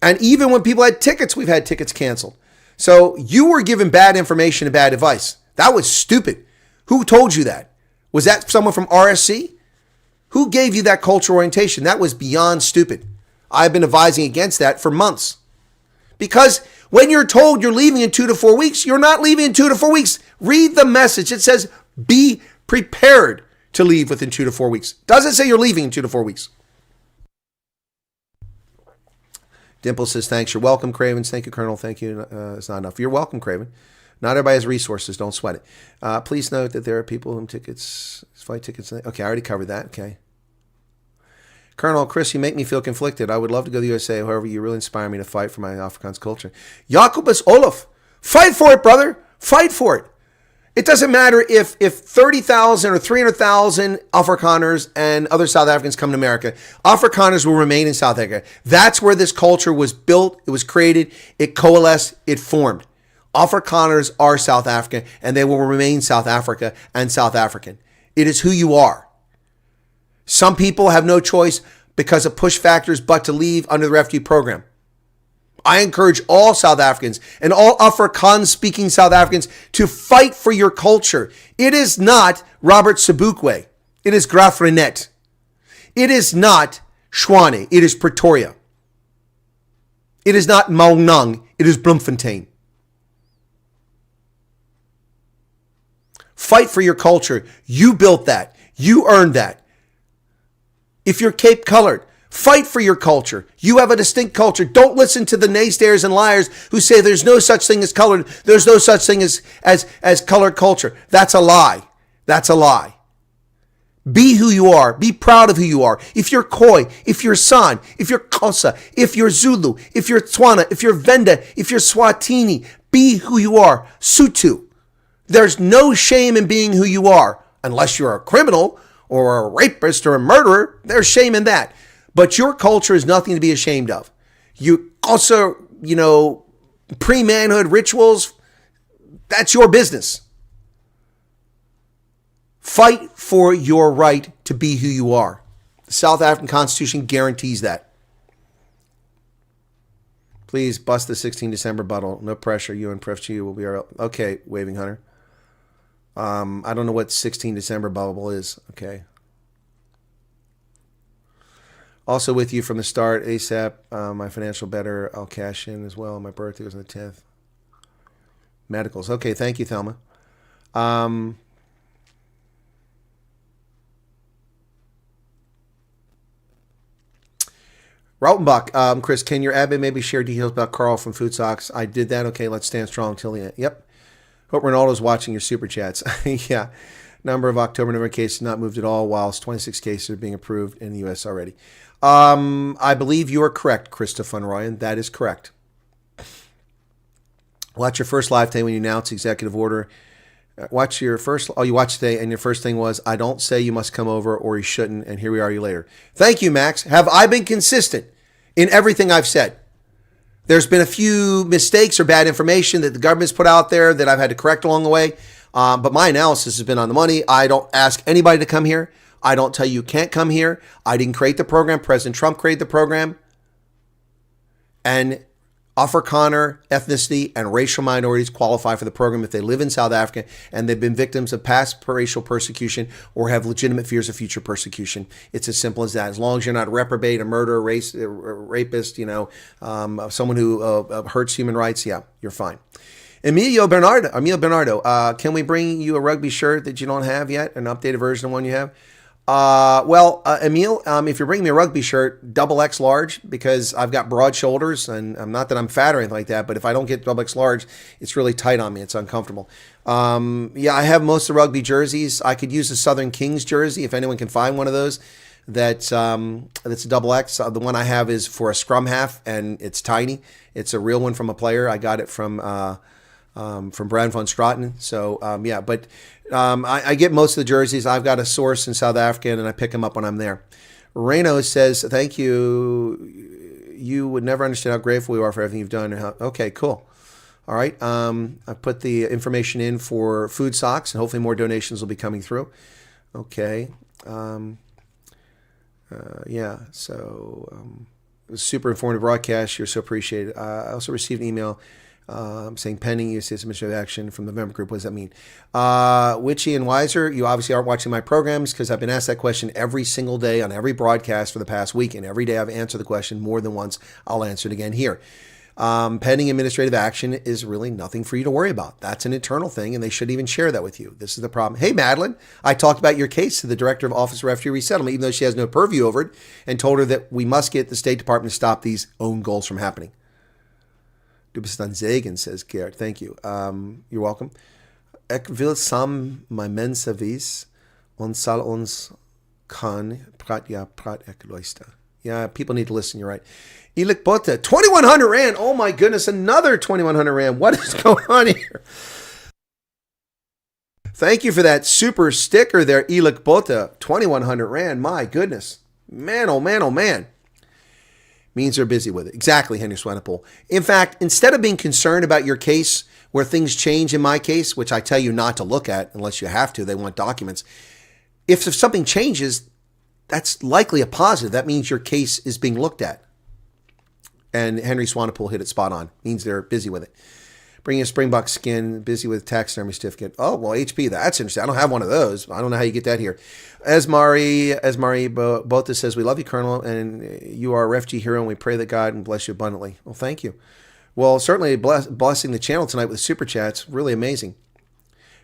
And even when people had tickets, we've had tickets canceled. So you were given bad information and bad advice. That was stupid. Who told you that? Was that someone from RSC? Who gave you that cultural orientation? That was beyond stupid. I've been advising against that for months. Because when you're told you're leaving in 2 to 4 weeks, you're not leaving in 2 to 4 weeks. Read the message. It says, be prepared to leave within 2 to 4 weeks. Doesn't say you're leaving in 2 to 4 weeks. Dimple says, thanks. You're welcome, Cravens. Thank you, Colonel. Thank you. It's not enough. You're welcome, Craven. Not everybody has resources. Don't sweat it. Please note that there are people whom flight tickets. Okay, I already covered that. Okay. Colonel Chris, you make me feel conflicted. I would love to go to the USA. However, you really inspire me to fight for my Afrikaans culture. Jacobus Olaf, fight for it, brother. Fight for it. It doesn't matter if 30,000 or 300,000 Afrikaners and other South Africans come to America. Afrikaners will remain in South Africa. That's where this culture was built. It was created. It coalesced. It formed. Afrikaners are South African, and they will remain South Africa and South African. It is who you are. Some people have no choice because of push factors but to leave under the refugee program. I encourage all South Africans and all Afrikaans-speaking South Africans to fight for your culture. It is not Robert Sobukwe. It is Graaff-Reinet. It is not Tshwane. It is Pretoria. It is not Maunang. It is Bloemfontein. Fight for your culture. You built that. You earned that. If you're Cape Colored, fight for your culture. You have a distinct culture. Don't listen to the naysayers and liars who say there's no such thing as colored. There's no such thing as colored culture. That's a lie. That's a lie. Be who you are. Be proud of who you are. If you're Khoi, if you're San, if you're Xhosa, if you're Zulu, if you're Tswana, if you're Venda, if you're Swatini, be who you are. Sotho. There's no shame in being who you are, unless you're a criminal or a rapist or a murderer. There's shame in that. But your culture is nothing to be ashamed of. You also, pre-manhood rituals, that's your business. Fight for your right to be who you are. The South African Constitution guarantees that. Please bust the 16 December bottle. No pressure. You and Pref G will be our... Okay, Waving Hunter. I don't know what 16 December bubble is. Okay. Also with you from the start, ASAP. My financial better. I'll cash in as well. My birthday was on the 10th. Medicals. Okay, thank you, Thelma. Rautenbach, Chris, can your admin maybe share details about Carl from Food Socks? I did that. Okay, let's stand strong till the end. Yep. Hope Ronaldo's watching your super chats. Yeah. Number of October, November cases not moved at all, whilst 26 cases are being approved in the U.S. already. I believe you are correct, Christopher Ryan. That is correct. Well, that's your first live day when you announce the executive order Watch your first. Oh, you watched today, and your first thing was, "I don't say you must come over, or you shouldn't." And here we are, you later. Thank you, Max. Have I been consistent in everything I've said? There's been a few mistakes or bad information that the government's put out there that I've had to correct along the way. But my analysis has been on the money. I don't ask anybody to come here. I don't tell you can't come here. I didn't create the program. President Trump created the program. And Afrikaner ethnicity and racial minorities qualify for the program if they live in South Africa and they've been victims of past racial persecution or have legitimate fears of future persecution. It's as simple as that. As long as you're not a reprobate, a murderer, a rapist, someone who hurts human rights, yeah, you're fine. Emilio Bernardo, can we bring you a rugby shirt that you don't have yet? An updated version of one you have? Emil, if you're bringing me a rugby shirt, XX large, because I've got broad shoulders, and not that I'm fat or anything like that, but if I don't get XX large, it's really tight on me. It's uncomfortable. I have most of the rugby jerseys. I could use a Southern Kings jersey if anyone can find one of those. That's a XX. The one I have is for a scrum half, and it's tiny. It's a real one from a player. I got it from Brad von Straten. So, I get most of the jerseys. I've got a source in South Africa, and I pick them up when I'm there. Reno says, thank you. You would never understand how grateful we are for everything you've done. Okay, cool. All right. I put the information in for food socks, and hopefully more donations will be coming through. Okay. It was super informative broadcast. You're so appreciated. I also received an email saying pending U.S. administrative action from the member group. What does that mean? Witchy and Wiser, you obviously aren't watching my programs because I've been asked that question every single day on every broadcast for the past week. And every day I've answered the question more than once. I'll answer it again here. Pending administrative action is really nothing for you to worry about. That's an internal thing, and they shouldn't even share that with you. This is the problem. Hey, Madeline, I talked about your case to the Director of Office of Refugee Resettlement, even though she has no purview over it, and told her that we must get the State Department to stop these own goals from happening. Du bist ein Segen, says Gerd. Thank you. You're welcome. Ik wil sam my mensa vis, ons sal ons kan prat ek luister. Yeah, people need to listen. You're right. Ilik Bota, 2,100 Rand. Oh my goodness, another 2,100 Rand. What is going on here? Thank you for that super sticker there, Ilik Bota. 2,100 Rand. My goodness. Man, oh man, oh man. Means they're busy with it. Exactly, Henry Swanepoel. In fact, instead of being concerned about your case where things change in my case, which I tell you not to look at unless you have to, they want documents. If something changes, that's likely a positive. That means your case is being looked at. And Henry Swanepoel hit it spot on. Means they're busy with it. Bringing a Springbok skin, busy with taxidermy certificate. Oh, well, HP, that's interesting. I don't have one of those. I don't know how you get that here. Esmari Botha says, we love you, Colonel, and you are a refugee hero, and we pray that God will bless you abundantly. Well, thank you. Well, certainly blessing the channel tonight with super chats. Really amazing.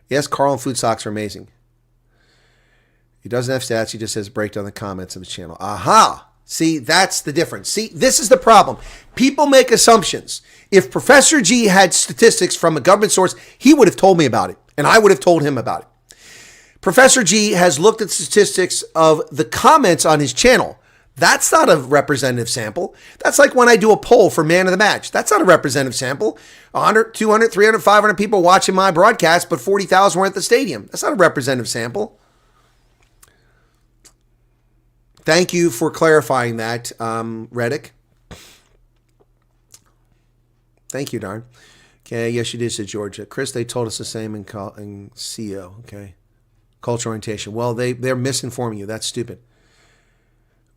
Yes, Carl and Food Socks are amazing. He doesn't have stats. He just says break down the comments of his channel. Aha! See, that's the difference. See, this is the problem. People make assumptions. If Professor G had statistics from a government source, he would have told me about it, and I would have told him about it. Professor G has looked at statistics of the comments on his channel. That's not a representative sample. That's like when I do a poll for Man of the Match. That's not a representative sample. 100, 200, 300, 500 people watching my broadcast, but 40,000 were at the stadium. That's not a representative sample. Thank you for clarifying that, Reddick. Thank you, darn. Okay, yes, you did, said Georgia. Chris, they told us the same in CO, okay? Cultural orientation. Well, they're misinforming you. That's stupid.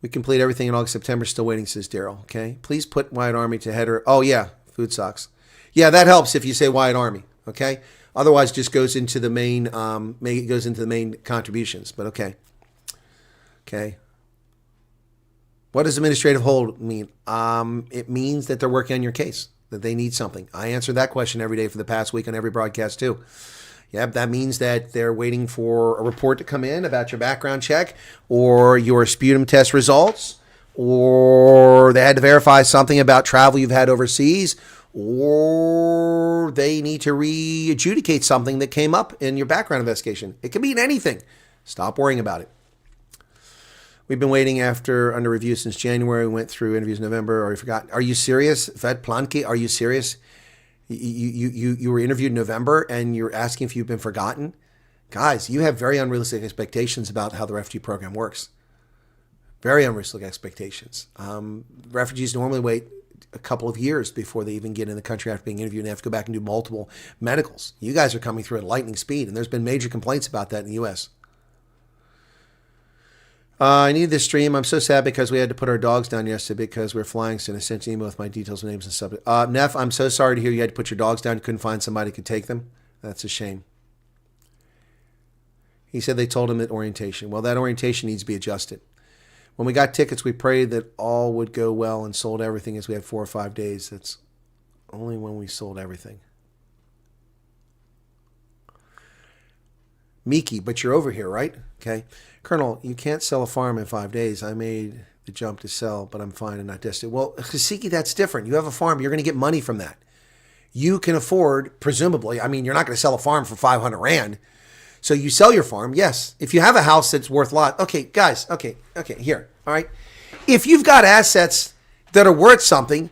We complete everything in August, September. Still waiting, says Daryl, okay? Please put Wyatt Army to header. Oh, yeah, food socks. Yeah, that helps if you say Wyatt Army, okay? Otherwise, it just goes into the main, contributions, but okay. Okay. What does administrative hold mean? It means that they're working on your case, that they need something. I answered that question every day for the past week on every broadcast too. Yep, that means that they're waiting for a report to come in about your background check or your sputum test results, or they had to verify something about travel you've had overseas, or they need to re-adjudicate something that came up in your background investigation. It can mean anything. Stop worrying about it. We've been waiting under review since January. We went through interviews in November. Or you forgot? Are you serious? Vet Planke, are you serious? You were interviewed in November and you're asking if you've been forgotten. Guys, you have very unrealistic expectations about how the refugee program works. Very unrealistic expectations. Refugees normally wait a couple of years before they even get in the country after being interviewed and they have to go back and do multiple medicals. You guys are coming through at lightning speed, and there's been major complaints about that in the U.S. I need this stream. I'm so sad because we had to put our dogs down yesterday because we're flying soon. I sent you an email with my details, names, and stuff. Neff, I'm so sorry to hear you had to put your dogs down. You couldn't find somebody who could take them. That's a shame. He said they told him at orientation. Well, that orientation needs to be adjusted. When we got tickets, we prayed that all would go well and sold everything as we had 4 or 5 days. That's only when we sold everything. Miki, but you're over here, right? Okay. Colonel, you can't sell a farm in 5 days. I made the jump to sell, but I'm fine and not destitute. Well, Kasiki, that's different. You have a farm. You're going to get money from that. You can afford, presumably, I mean, you're not going to sell a farm for 500 Rand. So you sell your farm, yes. If you have a house that's worth a lot, okay, guys, okay, here, all right? If you've got assets that are worth something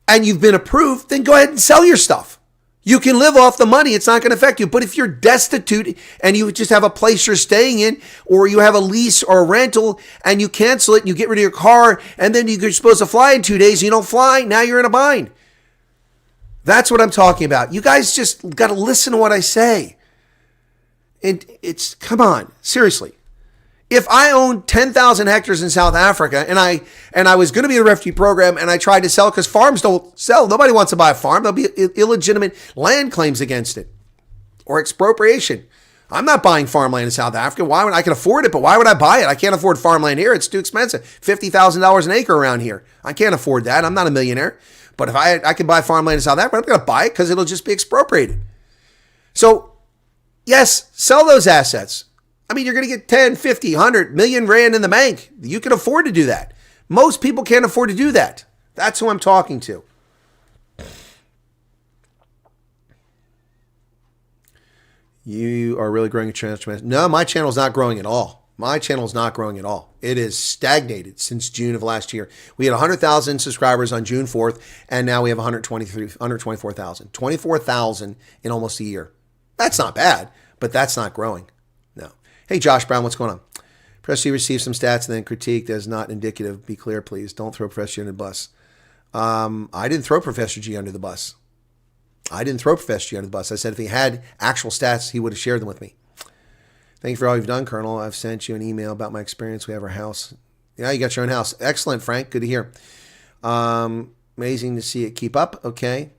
and you've been approved, then go ahead and sell your stuff. You can live off the money. It's not going to affect you. But if you're destitute and you just have a place you're staying in, or you have a lease or a rental and you cancel it and you get rid of your car and then you're supposed to fly in 2 days and you don't fly, now you're in a bind. That's what I'm talking about. You guys just got to listen to what I say. And it's, come on, seriously. If I owned 10,000 hectares in South Africa and I was going to be in a refugee program and I tried to sell, because farms don't sell. Nobody wants to buy a farm. There'll be illegitimate land claims against it or expropriation. I'm not buying farmland in South Africa. Why would I can afford it, but why would I buy it? I can't afford farmland here. It's too expensive. $50,000 an acre around here. I can't afford that. I'm not a millionaire. But if I could buy farmland in South Africa, I'm going to buy it because it'll just be expropriated. So, yes, sell those assets. I mean, you're going to get 10, 50, 100 million Rand in the bank. You can afford to do that. Most people can't afford to do that. That's who I'm talking to. You are really growing a channel. No, my channel is not growing at all. My channel is not growing at all. It is stagnated since June of last year. We had 100,000 subscribers on June 4th, and now we have 124,000. 24,000 in almost a year. That's not bad, but that's not growing. No. Hey, Josh Brown, what's going on? Professor G received some stats and then critique that is not indicative. Be clear, please. Don't throw Professor G under the bus. I didn't throw Professor G under the bus. I said if he had actual stats, he would have shared them with me. Thank you for all you've done, Colonel. I've sent you an email about my experience. We have our house. Yeah, you got your own house. Excellent, Frank. Good to hear. Amazing to see it keep up. Okay.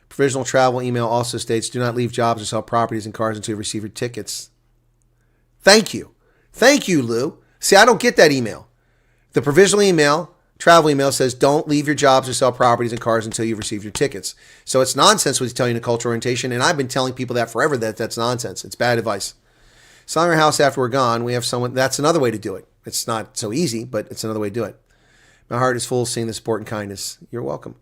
Provisional travel email also states, do not leave jobs or sell properties and cars until you receive your tickets. Thank you. Thank you, Lou. See, I don't get that email. The provisional email, travel email says, don't leave your jobs or sell properties and cars until you've received your tickets. So it's nonsense what he's telling you in a cultural orientation, and I've been telling people that forever, that's nonsense. It's bad advice. Selling our house after we're gone, we have someone, that's another way to do it. It's not so easy, but it's another way to do it. My heart is full seeing the support and kindness. You're welcome.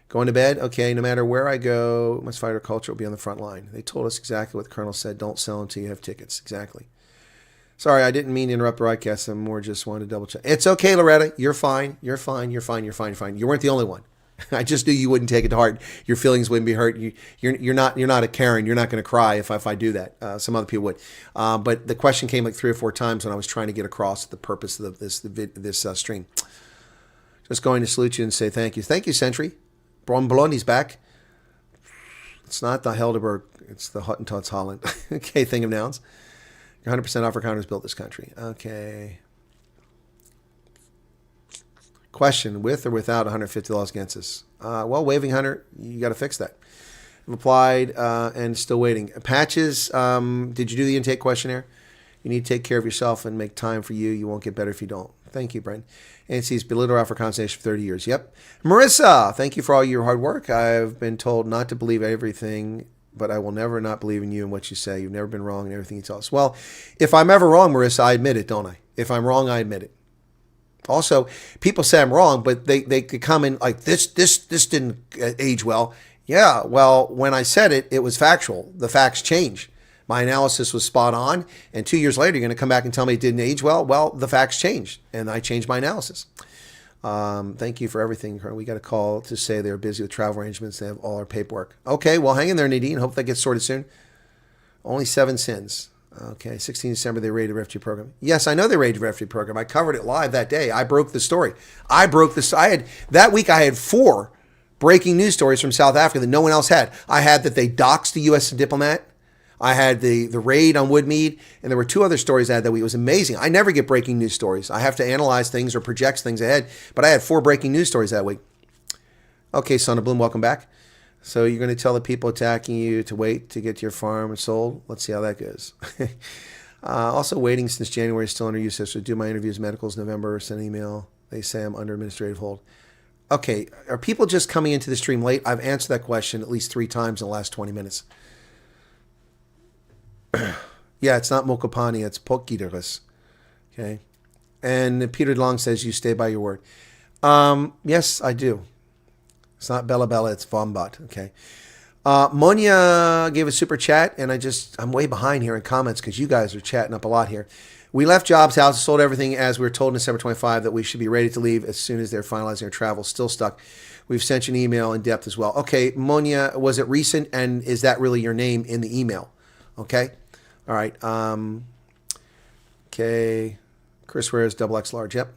Going to bed? Okay, no matter where I go, must fight our culture will be on the front line. They told us exactly what the Colonel said. Don't sell until you have tickets. Exactly. Sorry, I didn't mean to interrupt the broadcast. I more just wanted to double check. It's okay, Loretta. You're fine. You're fine. You're fine. You weren't the only one. I just knew you wouldn't take it to heart. Your feelings wouldn't be hurt. You're not a Karen. You're not going to cry if I do that. Some other people would. But the question came like 3 or 4 times when I was trying to get across the purpose of this stream. Just going to salute you and say thank you. Thank you, Sentry. Blondie's back. It's not the Helderberg. It's the Hottentots Holland. Okay, thing of nouns. 100% Afrikaners built this country. Okay. Question, with or without $150 against us? Well, Waving Hunter, you got to fix that. I've applied and still waiting. Patches, did you do the intake questionnaire? You need to take care of yourself and make time for you. You won't get better if you don't. Thank you, Brent. ANC's belittled Afrikaans Nation for 30 years. Yep. Marissa, thank you for all your hard work. I've been told not to believe everything, but I will never not believe in you and what you say. You've never been wrong in everything you tell us. Well, if I'm ever wrong, Marissa, I admit it, don't I? If I'm wrong, I admit it. Also, people say I'm wrong, but they could come in like, this didn't age well. Yeah, well, when I said it, it was factual. The facts change. My analysis was spot on, and 2 years later, you're going to come back and tell me it didn't age well? Well, the facts changed, and I changed my analysis. Thank you for everything. We got a call to say they're busy with travel arrangements. They have all our paperwork. Okay, well, hang in there, Nadine. Hope that gets sorted soon. Only 7 sins. Okay, 16 December, they raided the refugee program. Yes, I know they raided the refugee program. I covered it live that day. I broke the story. That week I had 4 breaking news stories from South Africa that no one else had. I had that they doxed the U.S. diplomat. I had the raid on Woodmead, and there were 2 other stories I had that week. It was amazing. I never get breaking news stories. I have to analyze things or project things ahead, but I had 4 breaking news stories that week. Okay, Son of Bloom, welcome back. So you're going to tell the people attacking you to wait to get your farm sold? Let's see how that goes. Also waiting since January, still under use. So do my interviews, medicals, November, send an email. They say I'm under administrative hold. Okay, are people just coming into the stream late? I've answered that question at least 3 times in the last 20 minutes. Yeah, it's not Mokopani, it's Pokidaris. Okay. And Peter Long says you stay by your word. Yes, I do. It's not Bella Bella, it's Vombat. Okay. Monia gave a super chat, and I'm way behind here in comments because you guys are chatting up a lot here. We left jobs, houses, sold everything as we were told in December 25 that we should be ready to leave as soon as they're finalizing their travel. Still stuck. We've sent you an email in depth as well. Okay, Monia, was it recent, and is that really your name in the email? Okay. All right. Okay. Chris Ware's XX large. Yep.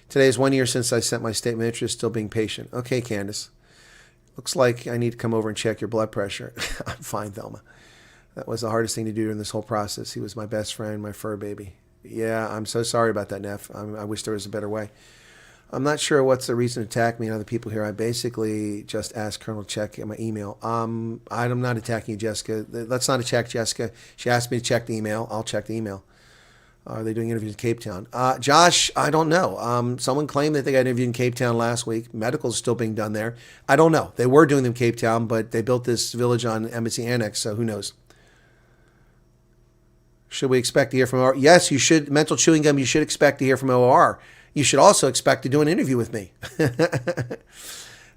Today is 1 year since I sent my statement of interest, still being patient. Okay, Candace. Looks like I need to come over and check your blood pressure. I'm fine, Thelma. That was the hardest thing to do during this whole process. He was my best friend, my fur baby. Yeah, I'm so sorry about that, Neff. I wish there was a better way. I'm not sure what's the reason to attack me and other people here. I basically just asked Colonel to check my email. I'm not attacking you, Jessica. Let's not attack Jessica. She asked me to check the email. I'll check the email. Are they doing interviews in Cape Town? Josh, I don't know. Someone claimed that they got interviewed in Cape Town last week. Medical's still being done there. I don't know. They were doing them in Cape Town, but they built this village on Embassy Annex, so who knows? Should we expect to hear from OR? Yes, you should. Mental chewing gum, you should expect to hear from OR. You should also expect to do an interview with me. The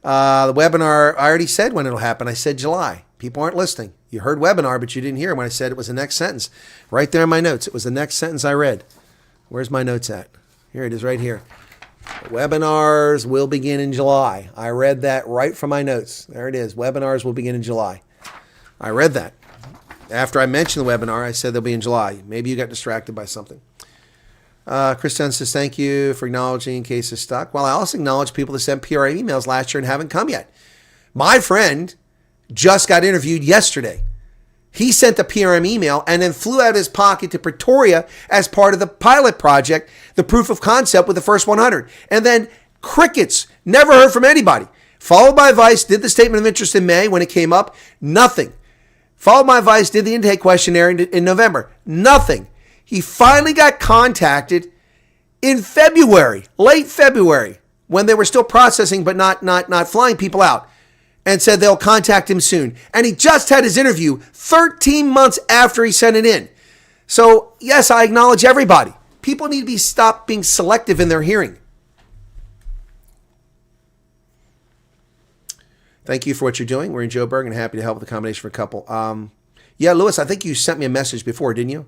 webinar, I already said when it'll happen. I said July. People aren't listening. You heard webinar, but you didn't hear when I said it was the next sentence. Right there in my notes. It was the next sentence I read. Where's my notes at? Here it is right here. Webinars will begin in July. I read that right from my notes. There it is. Webinars will begin in July. I read that. After I mentioned the webinar, I said they'll be in July. Maybe you got distracted by something. Christian says, thank you for acknowledging in case it's stuck. Well, I also acknowledge people that sent PRA emails last year and haven't come yet. My friend just got interviewed yesterday. He sent a PRM email and then flew out of his pocket to Pretoria as part of the pilot project, the proof of concept with the first 100. And then crickets, never heard from anybody. Followed by Vice, did the statement of interest in May when it came up, nothing. Followed by Vice, did the intake questionnaire in November, nothing. He finally got contacted in February, late February, when they were still processing but not flying people out, and said they'll contact him soon. And he just had his interview 13 months after he sent it in. So, yes, I acknowledge everybody. People need to stop being selective in their hearing. Thank you for what you're doing. We're in Joburg and happy to help with the combination for a couple. Yeah, Lewis, I think you sent me a message before, didn't you?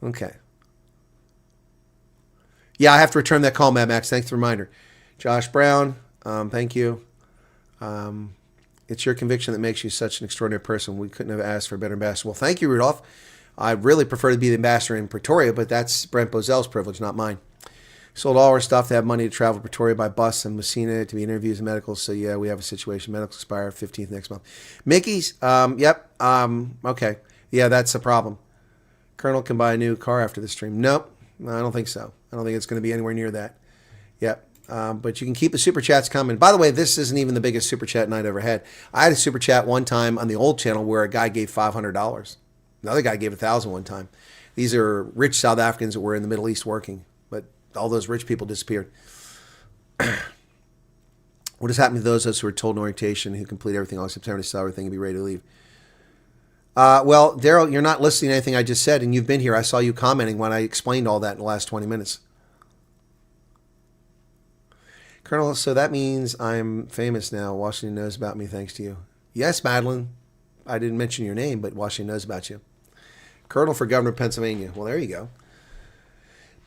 Okay. Yeah, I have to return that call, Mad Max. Thanks for the reminder. Josh Brown, thank you. It's your conviction that makes you such an extraordinary person. We couldn't have asked for a better ambassador. Well, thank you, Rudolph. I really prefer to be the ambassador in Pretoria, but that's Brent Bozell's privilege, not mine. Sold all our stuff to have money to travel to Pretoria by bus and Messina to be interviews and medicals. So, yeah, we have a situation. Medicals expire 15th next month. Mickey's, yep. Okay. Yeah, that's the problem. Colonel can buy a new car after the stream. Nope. I don't think so. I don't think it's going to be anywhere near that. Yep. But you can keep the super chats coming. By the way, this isn't even the biggest super chat night I ever had. I had a super chat one time on the old channel where a guy gave $500. Another guy gave $1,000 one time. These are rich South Africans that were in the Middle East working, but all those rich people disappeared. What has happened to those of us who were told in orientation who complete everything on September to sell everything and be ready to leave? Well, Daryl, you're not listening to anything I just said, and you've been here. I saw you commenting when I explained all that in the last 20 minutes. Colonel, so that means I'm famous now. Washington knows about me thanks to you. Yes, Madeline. I didn't mention your name, but Washington knows about you. Colonel for Governor of Pennsylvania. Well, there you go.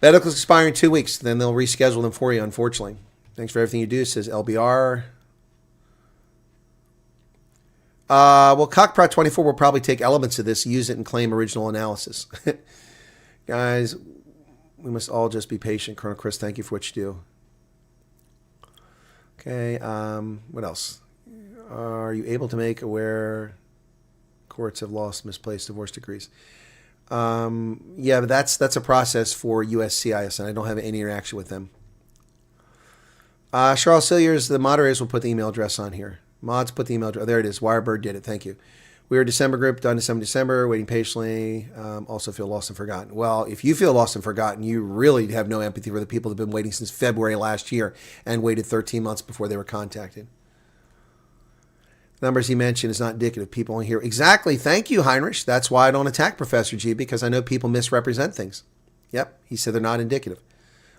Medicals expire in 2 weeks. Then they'll reschedule them for you, unfortunately. Thanks for everything you do, says LBR. Well, Cockprot24 will probably take elements of this, use it, and claim original analysis. Guys, we must all just be patient. Colonel Chris, thank you for what you do. Okay, what else? Are you able to make aware courts have lost misplaced divorce decrees? Yeah, but that's a process for USCIS, and I don't have any interaction with them. Charles Silliers, the moderators will put the email address on here. Mods put the email address. There it is. Wirebird did it. Thank you. We are a December group, done December, waiting patiently. Also feel lost and forgotten. Well, if you feel lost and forgotten, you really have no empathy for the people that have been waiting since February last year and waited 13 months before they were contacted. Numbers he mentioned is not indicative. People in here. Exactly. Thank you, Heinrich. That's why I don't attack Professor G, because I know people misrepresent things. Yep. He said they're not indicative.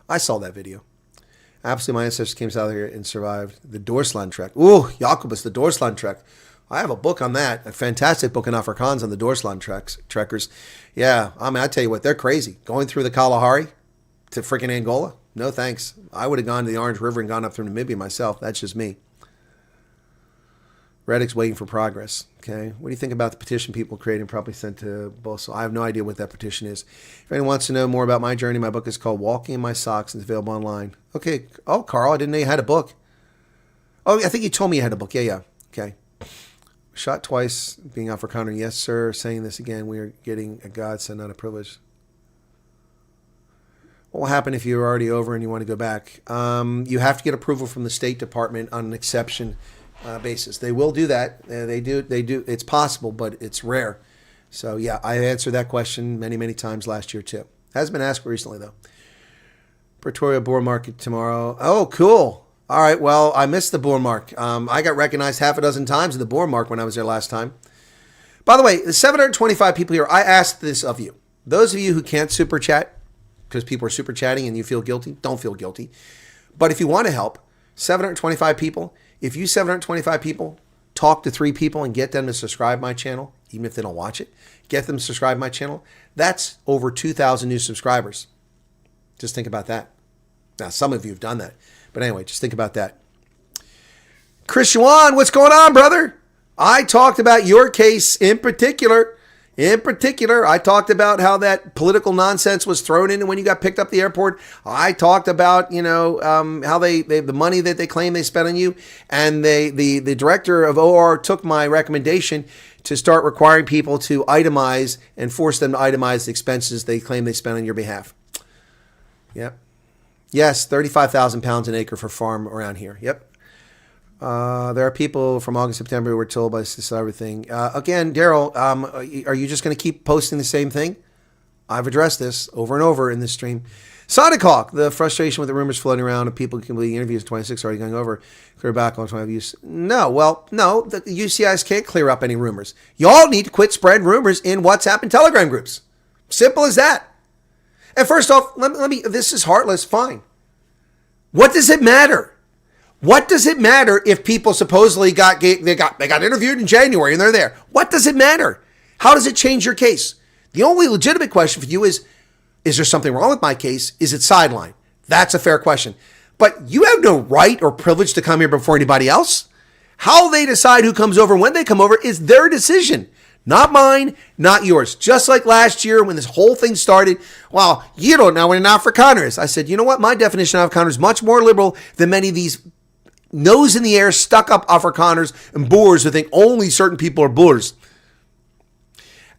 I saw that video. Absolutely, my ancestors came out here and survived the Deutschland Trek. Ooh, Jacobus, the Deutschland Trek. I have a book on that. A fantastic book in Afrikaans on the Deutschland Trekkers. Yeah, I mean, I tell you what, they're crazy. Going through the Kalahari to freaking Angola? No thanks. I would have gone to the Orange River and gone up through Namibia myself. That's just me. Reddick's waiting for progress. Okay. What do you think about the petition people created and probably sent to Bolso? I have no idea what that petition is. If anyone wants to know more about my journey, my book is called Walking in My Socks and it's available online. Okay. Oh, Carl, I didn't know you had a book. Oh, I think you told me you had a book. Yeah. Okay. Shot twice, being Afrikaner. Yes, sir. Saying this again, we are getting a godsend, not a privilege. What will happen if you're already over and you want to go back? You have to get approval from the State Department on an exception basis. They will do that. They do. It's possible, but it's rare. So yeah, I answered that question many times last year too. Has been asked recently though. Pretoria Boer Market tomorrow. Oh, cool. All right. Well, I missed the Boer Mark. I got recognized half a dozen times at the Boer Mark when I was there last time. By the way, the 725 people here, I asked this of you. Those of you who can't super chat because people are super chatting and you feel guilty, don't feel guilty. But if you want to help, 725 people. If you 725 people talk to 3 people and get them to subscribe my channel, even if they don't watch it, get them to subscribe my channel, that's over 2,000 new subscribers. Just think about that. Now, some of you have done that. But anyway, just think about that. Chris Yuan, what's going on, brother? I talked about your case in particular. I talked about how that political nonsense was thrown in when you got picked up at the airport. I talked about, how they the money that they claim they spent on you. And the director of OR took my recommendation to start requiring people to itemize and force them to itemize the expenses they claim they spent on your behalf. Yep. Yes, 35,000 pounds an acre for farm around here. Yep. There are people from August, September who were told by this everything. Again, Daryl, are you just going to keep posting the same thing? I've addressed this over and over in this stream. Sonic Hawk, the frustration with the rumors floating around of people completing interviews in 26 already going over, clear back on 25 use. No, the UCIs can't clear up any rumors. Y'all need to quit spreading rumors in WhatsApp and Telegram groups. Simple as that. And first off, let me, this is heartless, fine. What does it matter? What does it matter if people supposedly got interviewed in January and they're there? What does it matter? How does it change your case? The only legitimate question for you is there something wrong with my case? Is it sidelined? That's a fair question. But you have no right or privilege to come here before anybody else. How they decide who comes over and when they come over is their decision. Not mine, not yours. Just like last year when this whole thing started, well, you don't know what an Afrikaner is. I said, you know what? My definition of Afrikaner is much more liberal than many of these nose in the air, stuck up Afrikaners and Boers who think only certain people are Boers.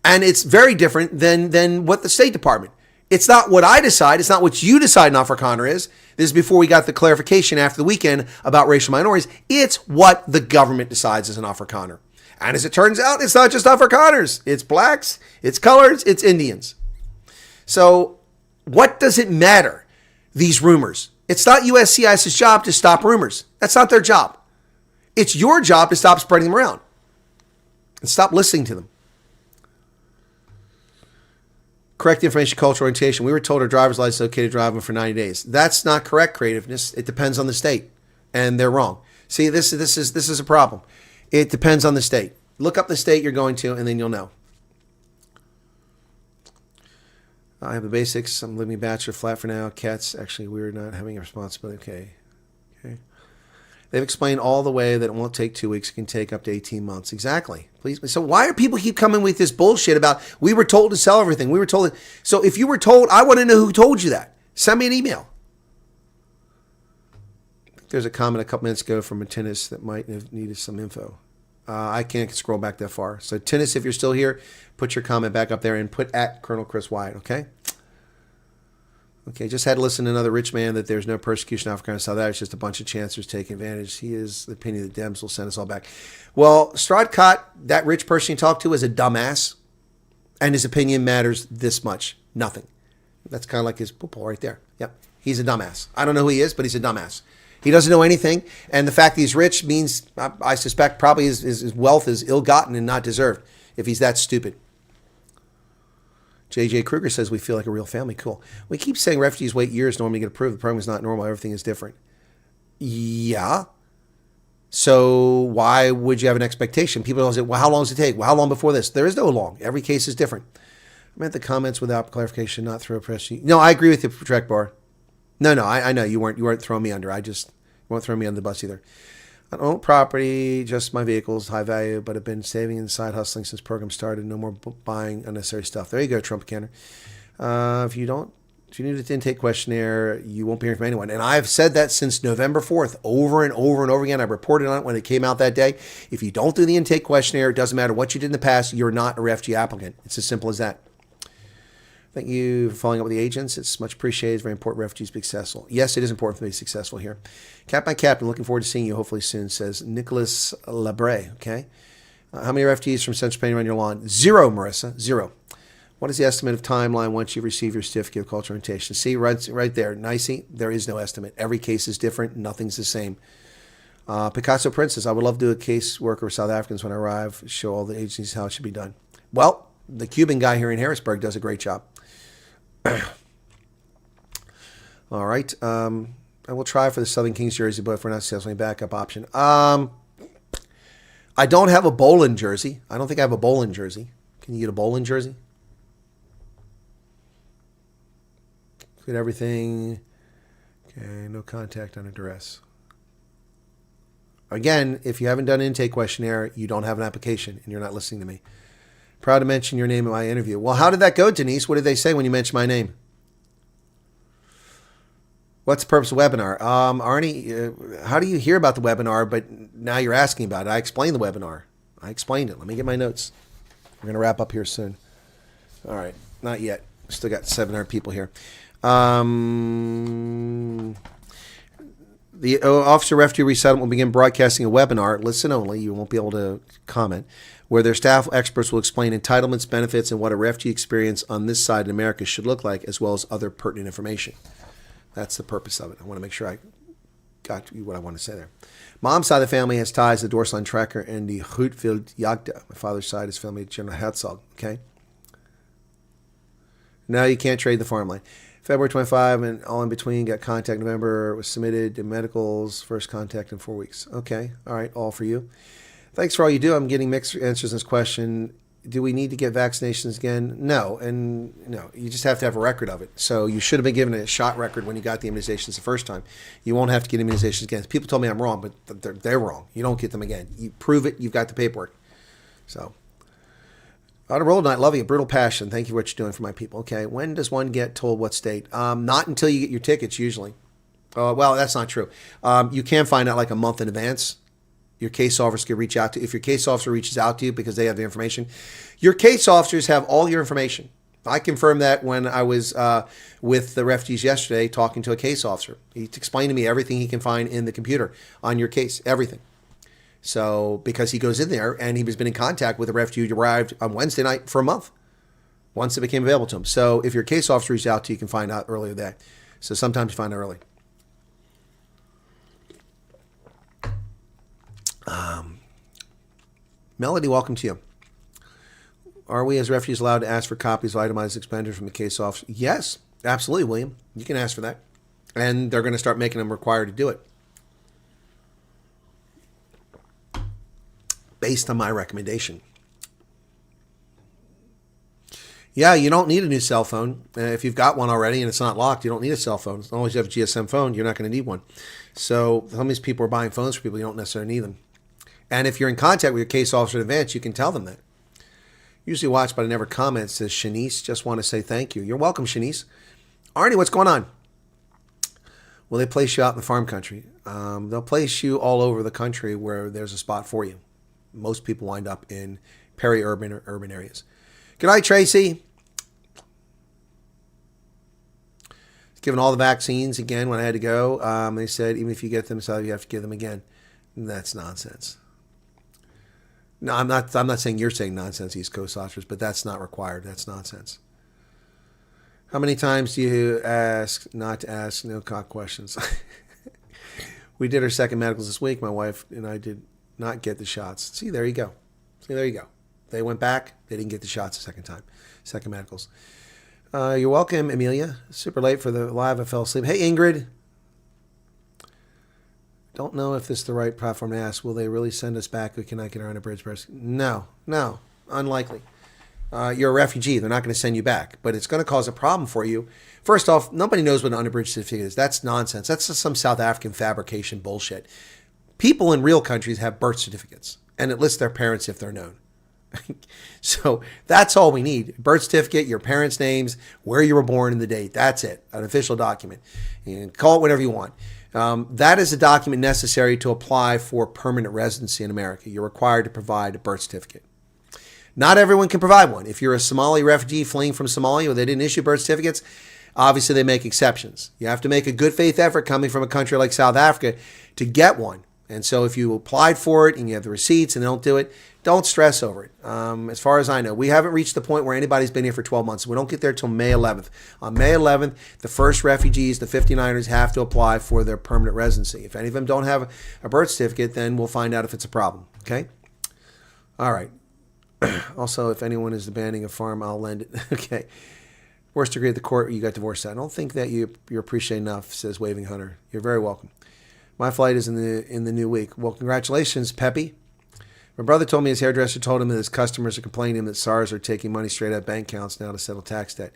And it's very different than what the State Department. It's not what I decide. It's not what you decide an Afrikaner is. This is before we got the clarification after the weekend about racial minorities. It's what the government decides as an Afrikaner. And as it turns out, it's not just Afrikaners. It's blacks, it's colors, it's Indians. So what does it matter, these rumors? It's not USCIS's job to stop rumors. That's not their job. It's your job to stop spreading them around and stop listening to them. Correct information, cultural orientation. We were told our driver's license is okay to drive them for 90 days. That's not correct creativeness. It depends on the state, and they're wrong. See, this is a problem. It depends on the state. Look up the state you're going to, and then you'll know. I have the basics. I'm living bachelor flat for now. Cats, actually, we're not having a responsibility. Okay. They've explained all the way that it won't take 2 weeks. It can take up to 18 months. Exactly. Please. So why are people keep coming with this bullshit about we were told to sell everything? We were told. So if you were told, I want to know who told you that. Send me an email. There's a comment a couple minutes ago from a tennis that might have needed some info. I can't scroll back that far. So tennis, if you're still here, put your comment back up there and put at Colonel Chris Wyatt, okay? Okay, just had to listen to another rich man that there's no persecution in Africa and South Africa. It's just a bunch of chancellors taking advantage. He is the opinion that Dems will send us all back. Well, Strodcott, that rich person you talked to, is a dumbass, and his opinion matters this much. Nothing. That's kind of like his poople right there. Yep, he's a dumbass. I don't know who he is, but he's a dumbass. He doesn't know anything, and the fact that he's rich means, I suspect, probably his wealth is ill-gotten and not deserved if he's that stupid. J.J. Kruger says we feel like a real family. Cool. We keep saying refugees wait years normally to get approved. The program is not normal. Everything is different. Yeah. So why would you have an expectation? People don't say, well, how long does it take? Well, how long before this? There is no long. Every case is different. I meant the comments without clarification, not through a press. No, I agree with you, Trek Bar. No, I know you weren't throwing me under. You weren't throwing me under the bus either. I don't own property, just my vehicles, high value, but have been saving and side hustling since program started. No more buying unnecessary stuff. There you go, Trump Canner. If you need an intake questionnaire, you won't be hearing from anyone. And I've said that since November 4th, over and over and over again. I reported on it when it came out that day. If you don't do the intake questionnaire, it doesn't matter what you did in the past, you're not a refugee applicant. It's as simple as that. Thank you for following up with the agents. It's much appreciated. It's very important refugees be successful. Yes, it is important for me to be successful here. Cap by Captain, looking forward to seeing you hopefully soon, says Nicholas Labre. Okay. How many refugees from Central Spain are on your lawn? 0, Marissa. 0. What is the estimate of timeline once you receive your certificate of cultural orientation? See, right there. Nicey, there is no estimate. Every case is different. Nothing's the same. Picasso Princess, I would love to do a caseworker with South Africans when I arrive, show all the agencies how it should be done. Well, the Cuban guy here in Harrisburg does a great job. All right. I will try for the Southern Kings jersey, but if we're not successful, backup option. I don't have a Bolin jersey. I don't think I have a Bolin jersey. Can you get a Bolin jersey? Good everything. Okay, no contact under duress. Again, if you haven't done an intake questionnaire, you don't have an application, and you're not listening to me. Proud to mention your name in my interview. Well, how did that go, Denise? What did they say when you mentioned my name? What's the purpose of the webinar? Arnie, how do you hear about the webinar, but now you're asking about it? I explained the webinar. I explained it. Let me get my notes. We're going to wrap up here soon. All right. Not yet. Still got 700 people here. The Officer Refugee Resettlement will begin broadcasting a webinar, listen only, you won't be able to comment, where their staff experts will explain entitlements, benefits, and what a refugee experience on this side in America should look like, as well as other pertinent information. That's the purpose of it. I want to make sure I got you what I want to say there. Mom's side of the family has ties to the Dorsland Tracker and the Rootveld Jagda. My father's side is family General Herzog, okay? Now you can't trade the farmland. February 25 and all in between, got contact November, was submitted to medicals, first contact in 4 weeks. Okay, all right, all for you. Thanks for all you do. I'm getting mixed answers to this question. Do we need to get vaccinations again? No, and no, you just have to have a record of it. So you should have been given a shot record when you got the immunizations the first time. You won't have to get immunizations again. People told me I'm wrong, but they're wrong. You don't get them again. You prove it, you've got the paperwork. So, on a roll tonight, love you, brutal passion. Thank you for what you're doing for my people. Okay, when does one get told what state? Not until you get your tickets, usually. Well, that's not true. You can find out like a month in advance. Your case officer can reach out to you. If your case officer reaches out to you because they have the information, your case officers have all your information. I confirmed that when I was with the refugees yesterday talking to a case officer. He explained to me everything he can find in the computer on your case, everything. So, because he goes in there and he has been in contact with a refugee who arrived on Wednesday night for a month, once it became available to him. So, if your case officer reaches out to you, you can find out earlier that. So, sometimes you find out early. Melody, welcome to you. Are we as refugees allowed to ask for copies of itemized expenditures from the case officer? Yes, absolutely, William. You can ask for that. And they're going to start making them required to do it. Based on my recommendation. Yeah, you don't need a new cell phone. If you've got one already and it's not locked, you don't need a cell phone. As long as you have a GSM phone, you're not going to need one. So some of these people are buying phones for people you don't necessarily need them. And if you're in contact with your case officer in advance, you can tell them that. Usually watch, but I never comment. Says Shanice, just want to say thank you. You're welcome, Shanice. Arnie, what's going on? Will they place you out in the farm country? They'll place you all over the country where there's a spot for you. Most people wind up in peri-urban or urban areas. Good night, Tracy. Given all the vaccines again when I had to go, they said even if you get them, so you have to give them again. That's nonsense. No, I'm not saying you're saying nonsense, East Coast officers, but that's not required. That's nonsense. How many times do you ask not to ask no cock questions? We did our second medicals this week. My wife and I did not get the shots. See, there you go. They went back. They didn't get the shots the second time. Second medicals. You're welcome, Amelia. Super late for the live. I fell asleep. Hey, Ingrid. Don't know if this is the right platform to ask. Will they really send us back? We cannot get around a bridge. No. Unlikely. You're a refugee. They're not going to send you back. But it's going to cause a problem for you. First off, nobody knows what an unabridged certificate is. That's nonsense. That's just some South African fabrication bullshit. People in real countries have birth certificates. And it lists their parents if they're known. So that's all we need. Birth certificate, your parents' names, where you were born, and the date. That's it. An official document. You can call it whatever you want. That is a document necessary to apply for permanent residency in America. You're required to provide a birth certificate. Not everyone can provide one. If you're a Somali refugee fleeing from Somalia or they didn't issue birth certificates, obviously they make exceptions. You have to make a good faith effort coming from a country like South Africa to get one. And so if you applied for it and you have the receipts and they don't do it, don't stress over it. As far as I know, we haven't reached the point where anybody's been here for 12 months. We don't get there till May 11th. On May 11th, the first refugees, the 59ers, have to apply for their permanent residency. If any of them don't have a birth certificate, then we'll find out if it's a problem. Okay? All right. Also, if anyone is demanding a farm, I'll lend it. Okay. Worst degree at the court, you got divorced. I don't think that you're appreciated enough, says Waving Hunter. You're very welcome. My flight is in the new week. Well, congratulations, Peppy. My brother told me his hairdresser told him that his customers are complaining to him that SARS are taking money straight out of bank accounts now to settle tax debt.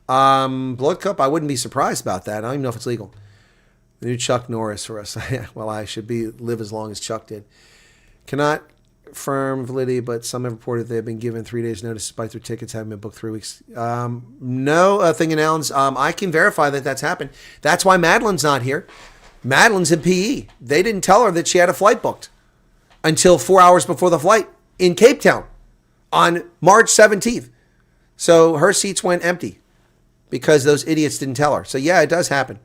Blood Cup, I wouldn't be surprised about that. I don't even know if it's legal. The new Chuck Norris for us. Well, I should live as long as Chuck did. Cannot firm validity, but some have reported they have been given 3 days notice despite their tickets having been booked 3 weeks. No thing in Allen's. I can verify that that's happened. That's why Madeline's not here. Madeline's in PE. They didn't tell her that she had a flight booked until 4 hours before the flight in Cape Town on March 17th. So her seats went empty because those idiots didn't tell her. So yeah, it does happen.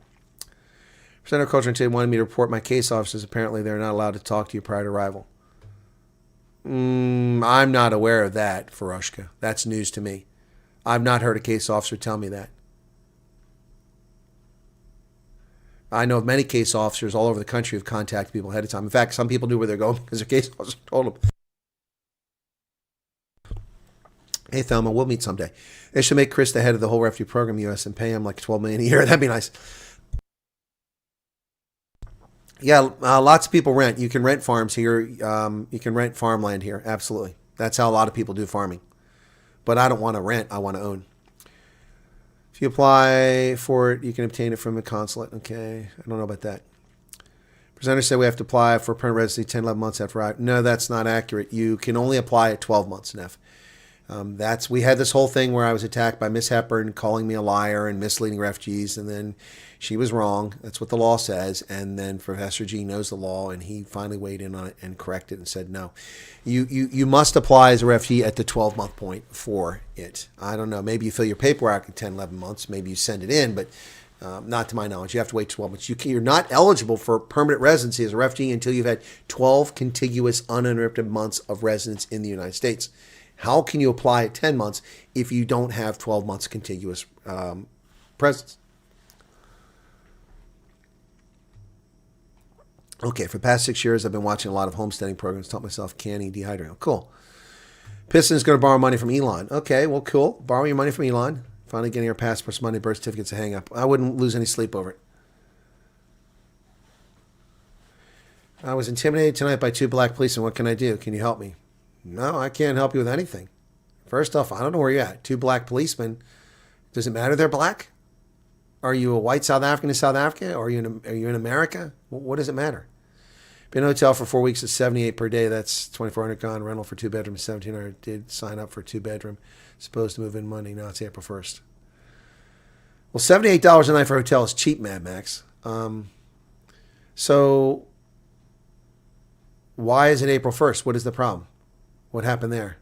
Presenter Culture today wanted me to report my case officers. Apparently they're not allowed to talk to you prior to arrival. I'm not aware of that, Farushka. That's news to me. I've not heard a case officer tell me that. I know of many case officers all over the country who've contacted people ahead of time. In fact, some people knew where they're going because their case officer told them. Hey, Thelma, we'll meet someday. They should make Chris the head of the whole refugee program in the U.S. and pay him like $12 million a year. That'd be nice. Yeah, lots of people rent. You can rent farms here. You can rent farmland here. Absolutely. That's how a lot of people do farming. But I don't want to rent. I want to own. If you apply for it, you can obtain it from the consulate. Okay. I don't know about that. Presenter said we have to apply for permanent residency 10, 11 months after arrival. No, that's not accurate. You can only apply at 12 months, Neff. We had this whole thing where I was attacked by Miss Hepburn calling me a liar and misleading refugees, and then she was wrong. That's what the law says. And then Professor G knows the law, and he finally weighed in on it and corrected and said, no, you must apply as a refugee at the 12-month point for it. I don't know. Maybe you fill your paperwork in 10, 11 months. Maybe you send it in, but not to my knowledge. You have to wait 12 months. You're not eligible for permanent residency as a refugee until you've had 12 contiguous uninterrupted months of residence in the United States. How can you apply at 10 months if you don't have 12 months contiguous presence? Okay, for the past 6 years, I've been watching a lot of homesteading programs, taught myself canning, dehydrating. Cool. Piston's going to borrow money from Elon. Okay, well, cool. Borrow your money from Elon. Finally getting our passports, money, birth certificates to hang up. I wouldn't lose any sleep over it. I was intimidated tonight by 2 black policemen. What can I do? Can you help me? No, I can't help you with anything. First off, I don't know where you're at. 2 black policemen. Does it matter they're black? Are you a white South African in South Africa? Or are you in America? What does it matter? Been in a hotel for 4 weeks at $78 per day. That's $2,400 gone. Rental for 2 bedrooms, $1,700. Did sign up for 2 bedroom. Supposed to move in Monday. Now it's April 1st. Well, $78 a night for a hotel is cheap, Mad Max. So why is it April 1st? What is the problem? What happened there?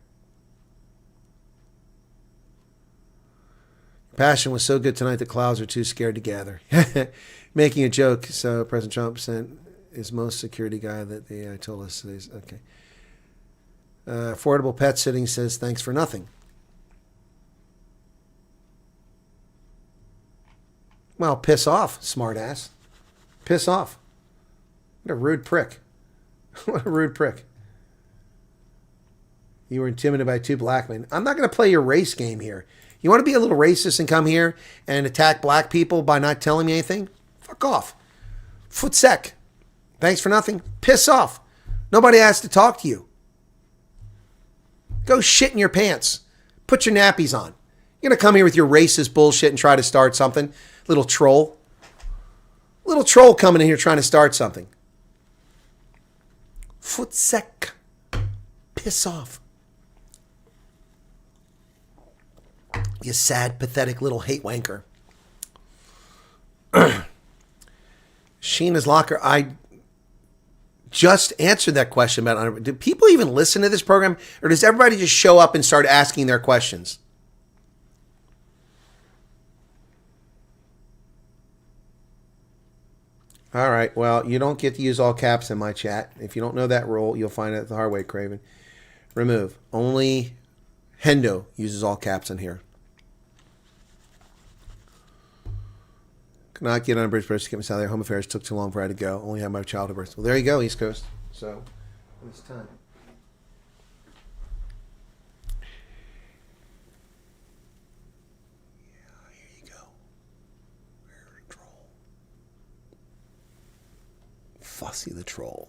Passion was so good tonight the clouds are too scared to gather. Making a joke. So President Trump sent his most security guy that the AI told us today's okay. Affordable Pet Sitting says thanks for nothing. Well, piss off, smartass. Piss off. What a rude prick. What a rude prick. You were intimidated by 2 black men. I'm not going to play your race game here. You want to be a little racist and come here and attack black people by not telling me anything? Fuck off. Foot sec. Thanks for nothing. Piss off. Nobody asked to talk to you. Go shit in your pants. Put your nappies on. You're going to come here with your racist bullshit and try to start something? Little troll. Little troll coming in here trying to start something. Foot sec. Piss off. You sad, pathetic little hate wanker. Sheena's locker. I just answered that question about. Do people even listen to this program, or does everybody just show up and start asking their questions? All right. Well, you don't get to use all caps in my chat. If you don't know that rule, you'll find it the hard way, Craven. Remove. Only Hendo uses all caps in here. Not get on a bridge to get me out of there. Home affairs took too long for I to go. Only had my childhood birth. Well, there you go, East Coast. So, it's time. Yeah, here you go. Troll. Fussy the troll.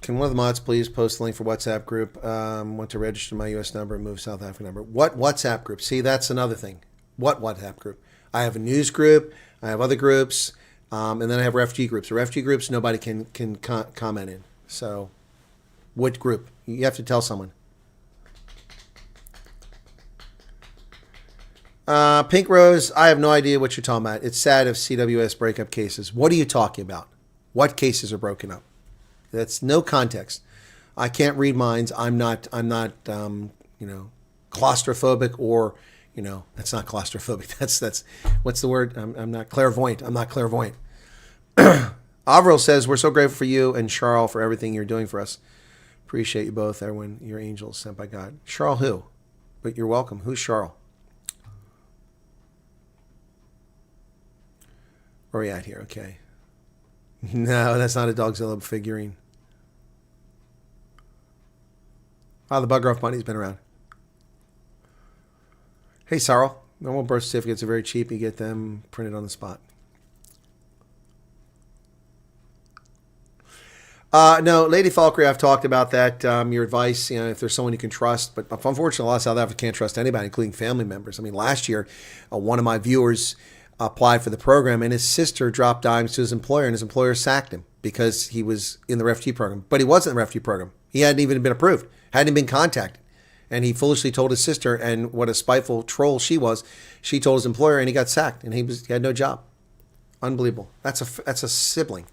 Can one of the mods please post the link for WhatsApp group? Want to register my U.S. number and move South African number. What WhatsApp group? See, that's another thing. What WhatsApp group? I have a news group. I have other groups. And then I have refugee groups. The refugee groups, nobody can comment in. So, what group? You have to tell someone. Pink Rose, I have no idea what you're talking about. It's sad of CWS breakup cases. What are you talking about? What cases are broken up? That's no context. I can't read minds. I'm not claustrophobic or, that's not claustrophobic. That's what's the word? I'm not clairvoyant. I'm not clairvoyant. Avril says, we're so grateful for you and Charles for everything you're doing for us. Appreciate you both, everyone. You're angels sent by God. Charles who? But you're welcome. Who's Charles? Where are we at here? Okay. No, that's not a Dogzilla figurine. Oh, the Bugger Off Bunny's been around. Hey, Sarl. Normal birth certificates are very cheap. You get them printed on the spot. No, Lady Falkry, I've talked about that. Your advice, if there's someone you can trust. But unfortunately, a lot of South Africans can't trust anybody, including family members. I mean, last year, one of my viewers applied for the program, and his sister dropped dimes to his employer, and his employer sacked him because he was in the refugee program. But he wasn't in the refugee program. He hadn't even been approved, hadn't even been contacted. And he foolishly told his sister, and what a spiteful troll she was, she told his employer, and he got sacked, and he had no job. Unbelievable. That's a sibling.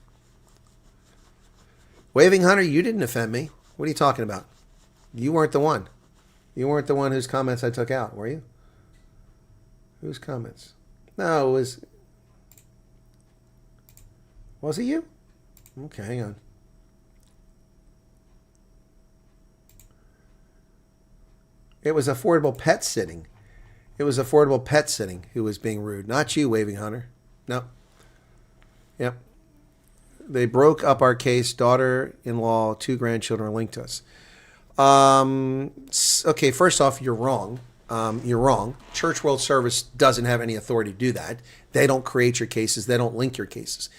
Waving Hunter, you didn't offend me. What are you talking about? You weren't the one. You weren't the one whose comments I took out, were you? Whose comments? No, it was... Was it you? Okay, hang on. It was Affordable Pet Sitting. It was Affordable Pet Sitting who was being rude. Not you, Waving Hunter. No. Yep. They broke up our case. Daughter-in-law, 2 grandchildren are linked to us. Okay, first off, you're wrong. You're wrong. Church World Service doesn't have any authority to do that. They don't create your cases. They don't link your cases.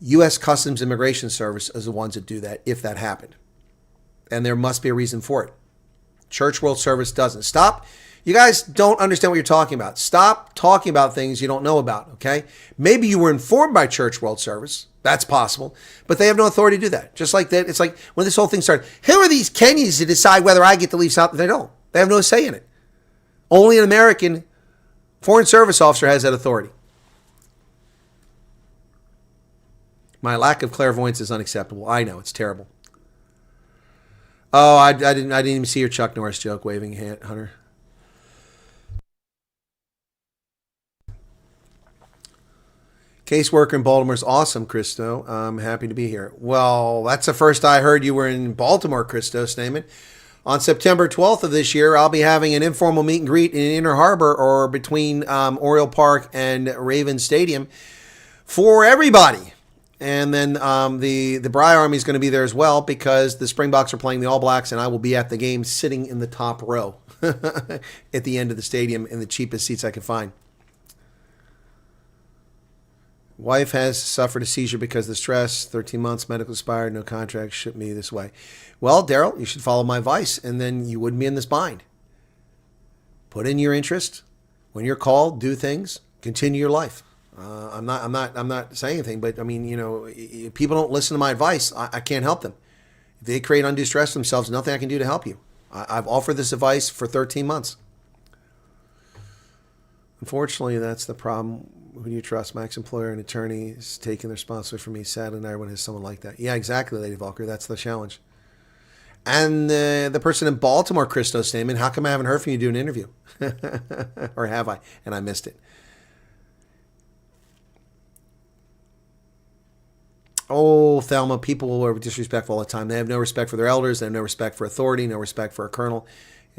U.S. Customs Immigration Service is the ones that do that if that happened. And there must be a reason for it. Church World Service doesn't. Stop. You guys don't understand what you're talking about. Stop talking about things you don't know about, okay? Maybe you were informed by Church World Service. That's possible. But they have no authority to do that. Just like that, it's like when this whole thing started. Who are these Kenyans to decide whether I get to leave South? They don't. They have no say in it. Only an American Foreign Service officer has that authority. My lack of clairvoyance is unacceptable. I know, it's terrible. Oh, I didn't even see your Chuck Norris joke, waving hand, Hunter. Caseworker in Baltimore is awesome, Christo. I'm happy to be here. Well, that's the first I heard you were in Baltimore, Christo Stamen. On September 12th of this year, I'll be having an informal meet and greet in Inner Harbor or between Oriole Park and Raven Stadium for everybody. And then the Bry Army is going to be there as well because the Springboks are playing the All Blacks, and I will be at the game sitting in the top row at the end of the stadium in the cheapest seats I can find. Wife has suffered a seizure because of the stress. 13 months, medical expired, no contract, ship me this way. Well, Daryl, you should follow my advice, and then you wouldn't be in this bind. Put in your interest. When you're called, do things. Continue your life. I'm not saying anything, but I mean, you know, if people don't listen to my advice, I can't help them. If they create undue stress themselves, nothing I can do to help you. I've offered this advice for 13 months. Unfortunately, that's the problem. Who do you trust? My ex-employer, an attorney, is taking the responsibility for me. Sadly, not everyone has someone like that. Yeah, exactly, Lady Volker. That's the challenge. And the person in Baltimore, Christo Stamen, how come I haven't heard from you do an interview? Or have I? And I missed it. Oh, Thelma, people are disrespectful all the time. They have no respect for their elders. They have no respect for authority, no respect for a colonel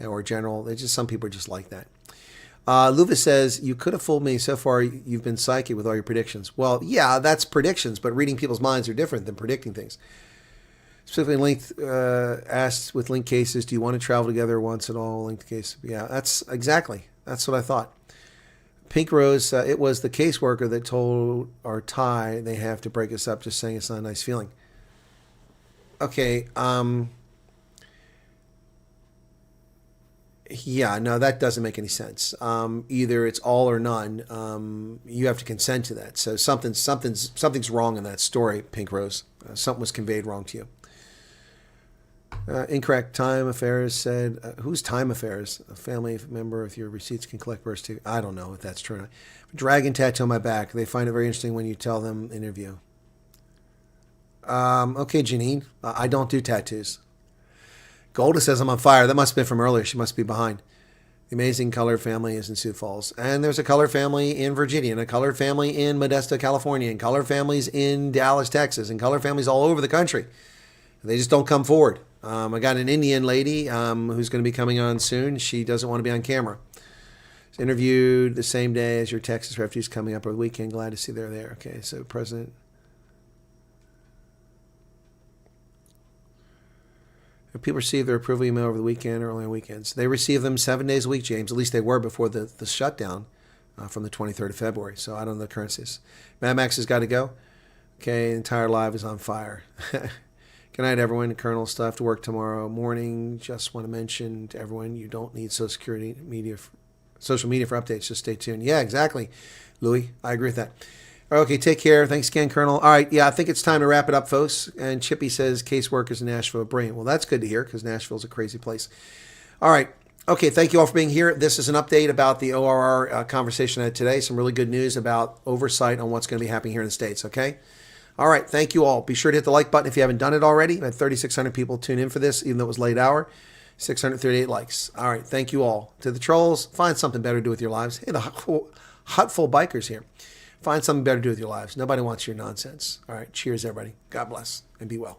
or a general. They just, some people are just like that. Luvis says, you could have fooled me. So far, you've been psychic with all your predictions. Well, yeah, that's predictions, but reading people's minds are different than predicting things. Specifically linked, asked with linked cases, do you want to travel together once at all? Linked case. Yeah, that's exactly. That's what I thought. Pink Rose, it was the caseworker that told our Ty they have to break us up, just saying it's not a nice feeling. Okay, yeah, no, that doesn't make any sense. Either it's all or none. You have to consent to that. So something's wrong in that story, Pink Rose. Something was conveyed wrong to you. Incorrect. Time Affairs said, who's Time Affairs? A family member with your receipts can collect bursts too. I don't know if that's true or not. Dragon tattoo on my back. They find it very interesting when you tell them interview. Okay, Janine. I don't do tattoos. Golda says I'm on fire. That must have been from earlier. She must be behind. The amazing colored family is in Sioux Falls. And there's a colored family in Virginia, and a colored family in Modesto, California, and colored families in Dallas, Texas, and colored families all over the country. They just don't come forward. I got an Indian lady who's going to be coming on soon. She doesn't want to be on camera. She's interviewed the same day as your Texas refugees coming up over the weekend. Glad to see they're there. Okay, so President. If people receive their approval email over the weekend or only on weekends, they receive them 7 days a week, James. At least they were before the shutdown from the 23rd of February. So I don't know the currencies. Mad Max has got to go. Okay, entire live is on fire. Good night, everyone. Colonel, still have to work tomorrow morning. Just want to mention to everyone, you don't need social media for updates. Just stay tuned. Yeah, exactly, Louis. I agree with that. Okay, take care. Thanks again, Colonel. All right, yeah, I think it's time to wrap it up, folks. And Chippy says caseworkers in Nashville are brilliant. Well, that's good to hear because Nashville's a crazy place. All right. Okay, thank you all for being here. This is an update about the ORR conversation I had today. Some really good news about oversight on what's going to be happening here in the States, okay? All right, thank you all. Be sure to hit the like button if you haven't done it already. I had 3,600 people tune in for this, even though it was late hour. 638 likes. All right, thank you all. To the trolls, find something better to do with your lives. Hey, the hutful bikers here. Find something better to do with your lives. Nobody wants your nonsense. All right, cheers, everybody. God bless, and be well.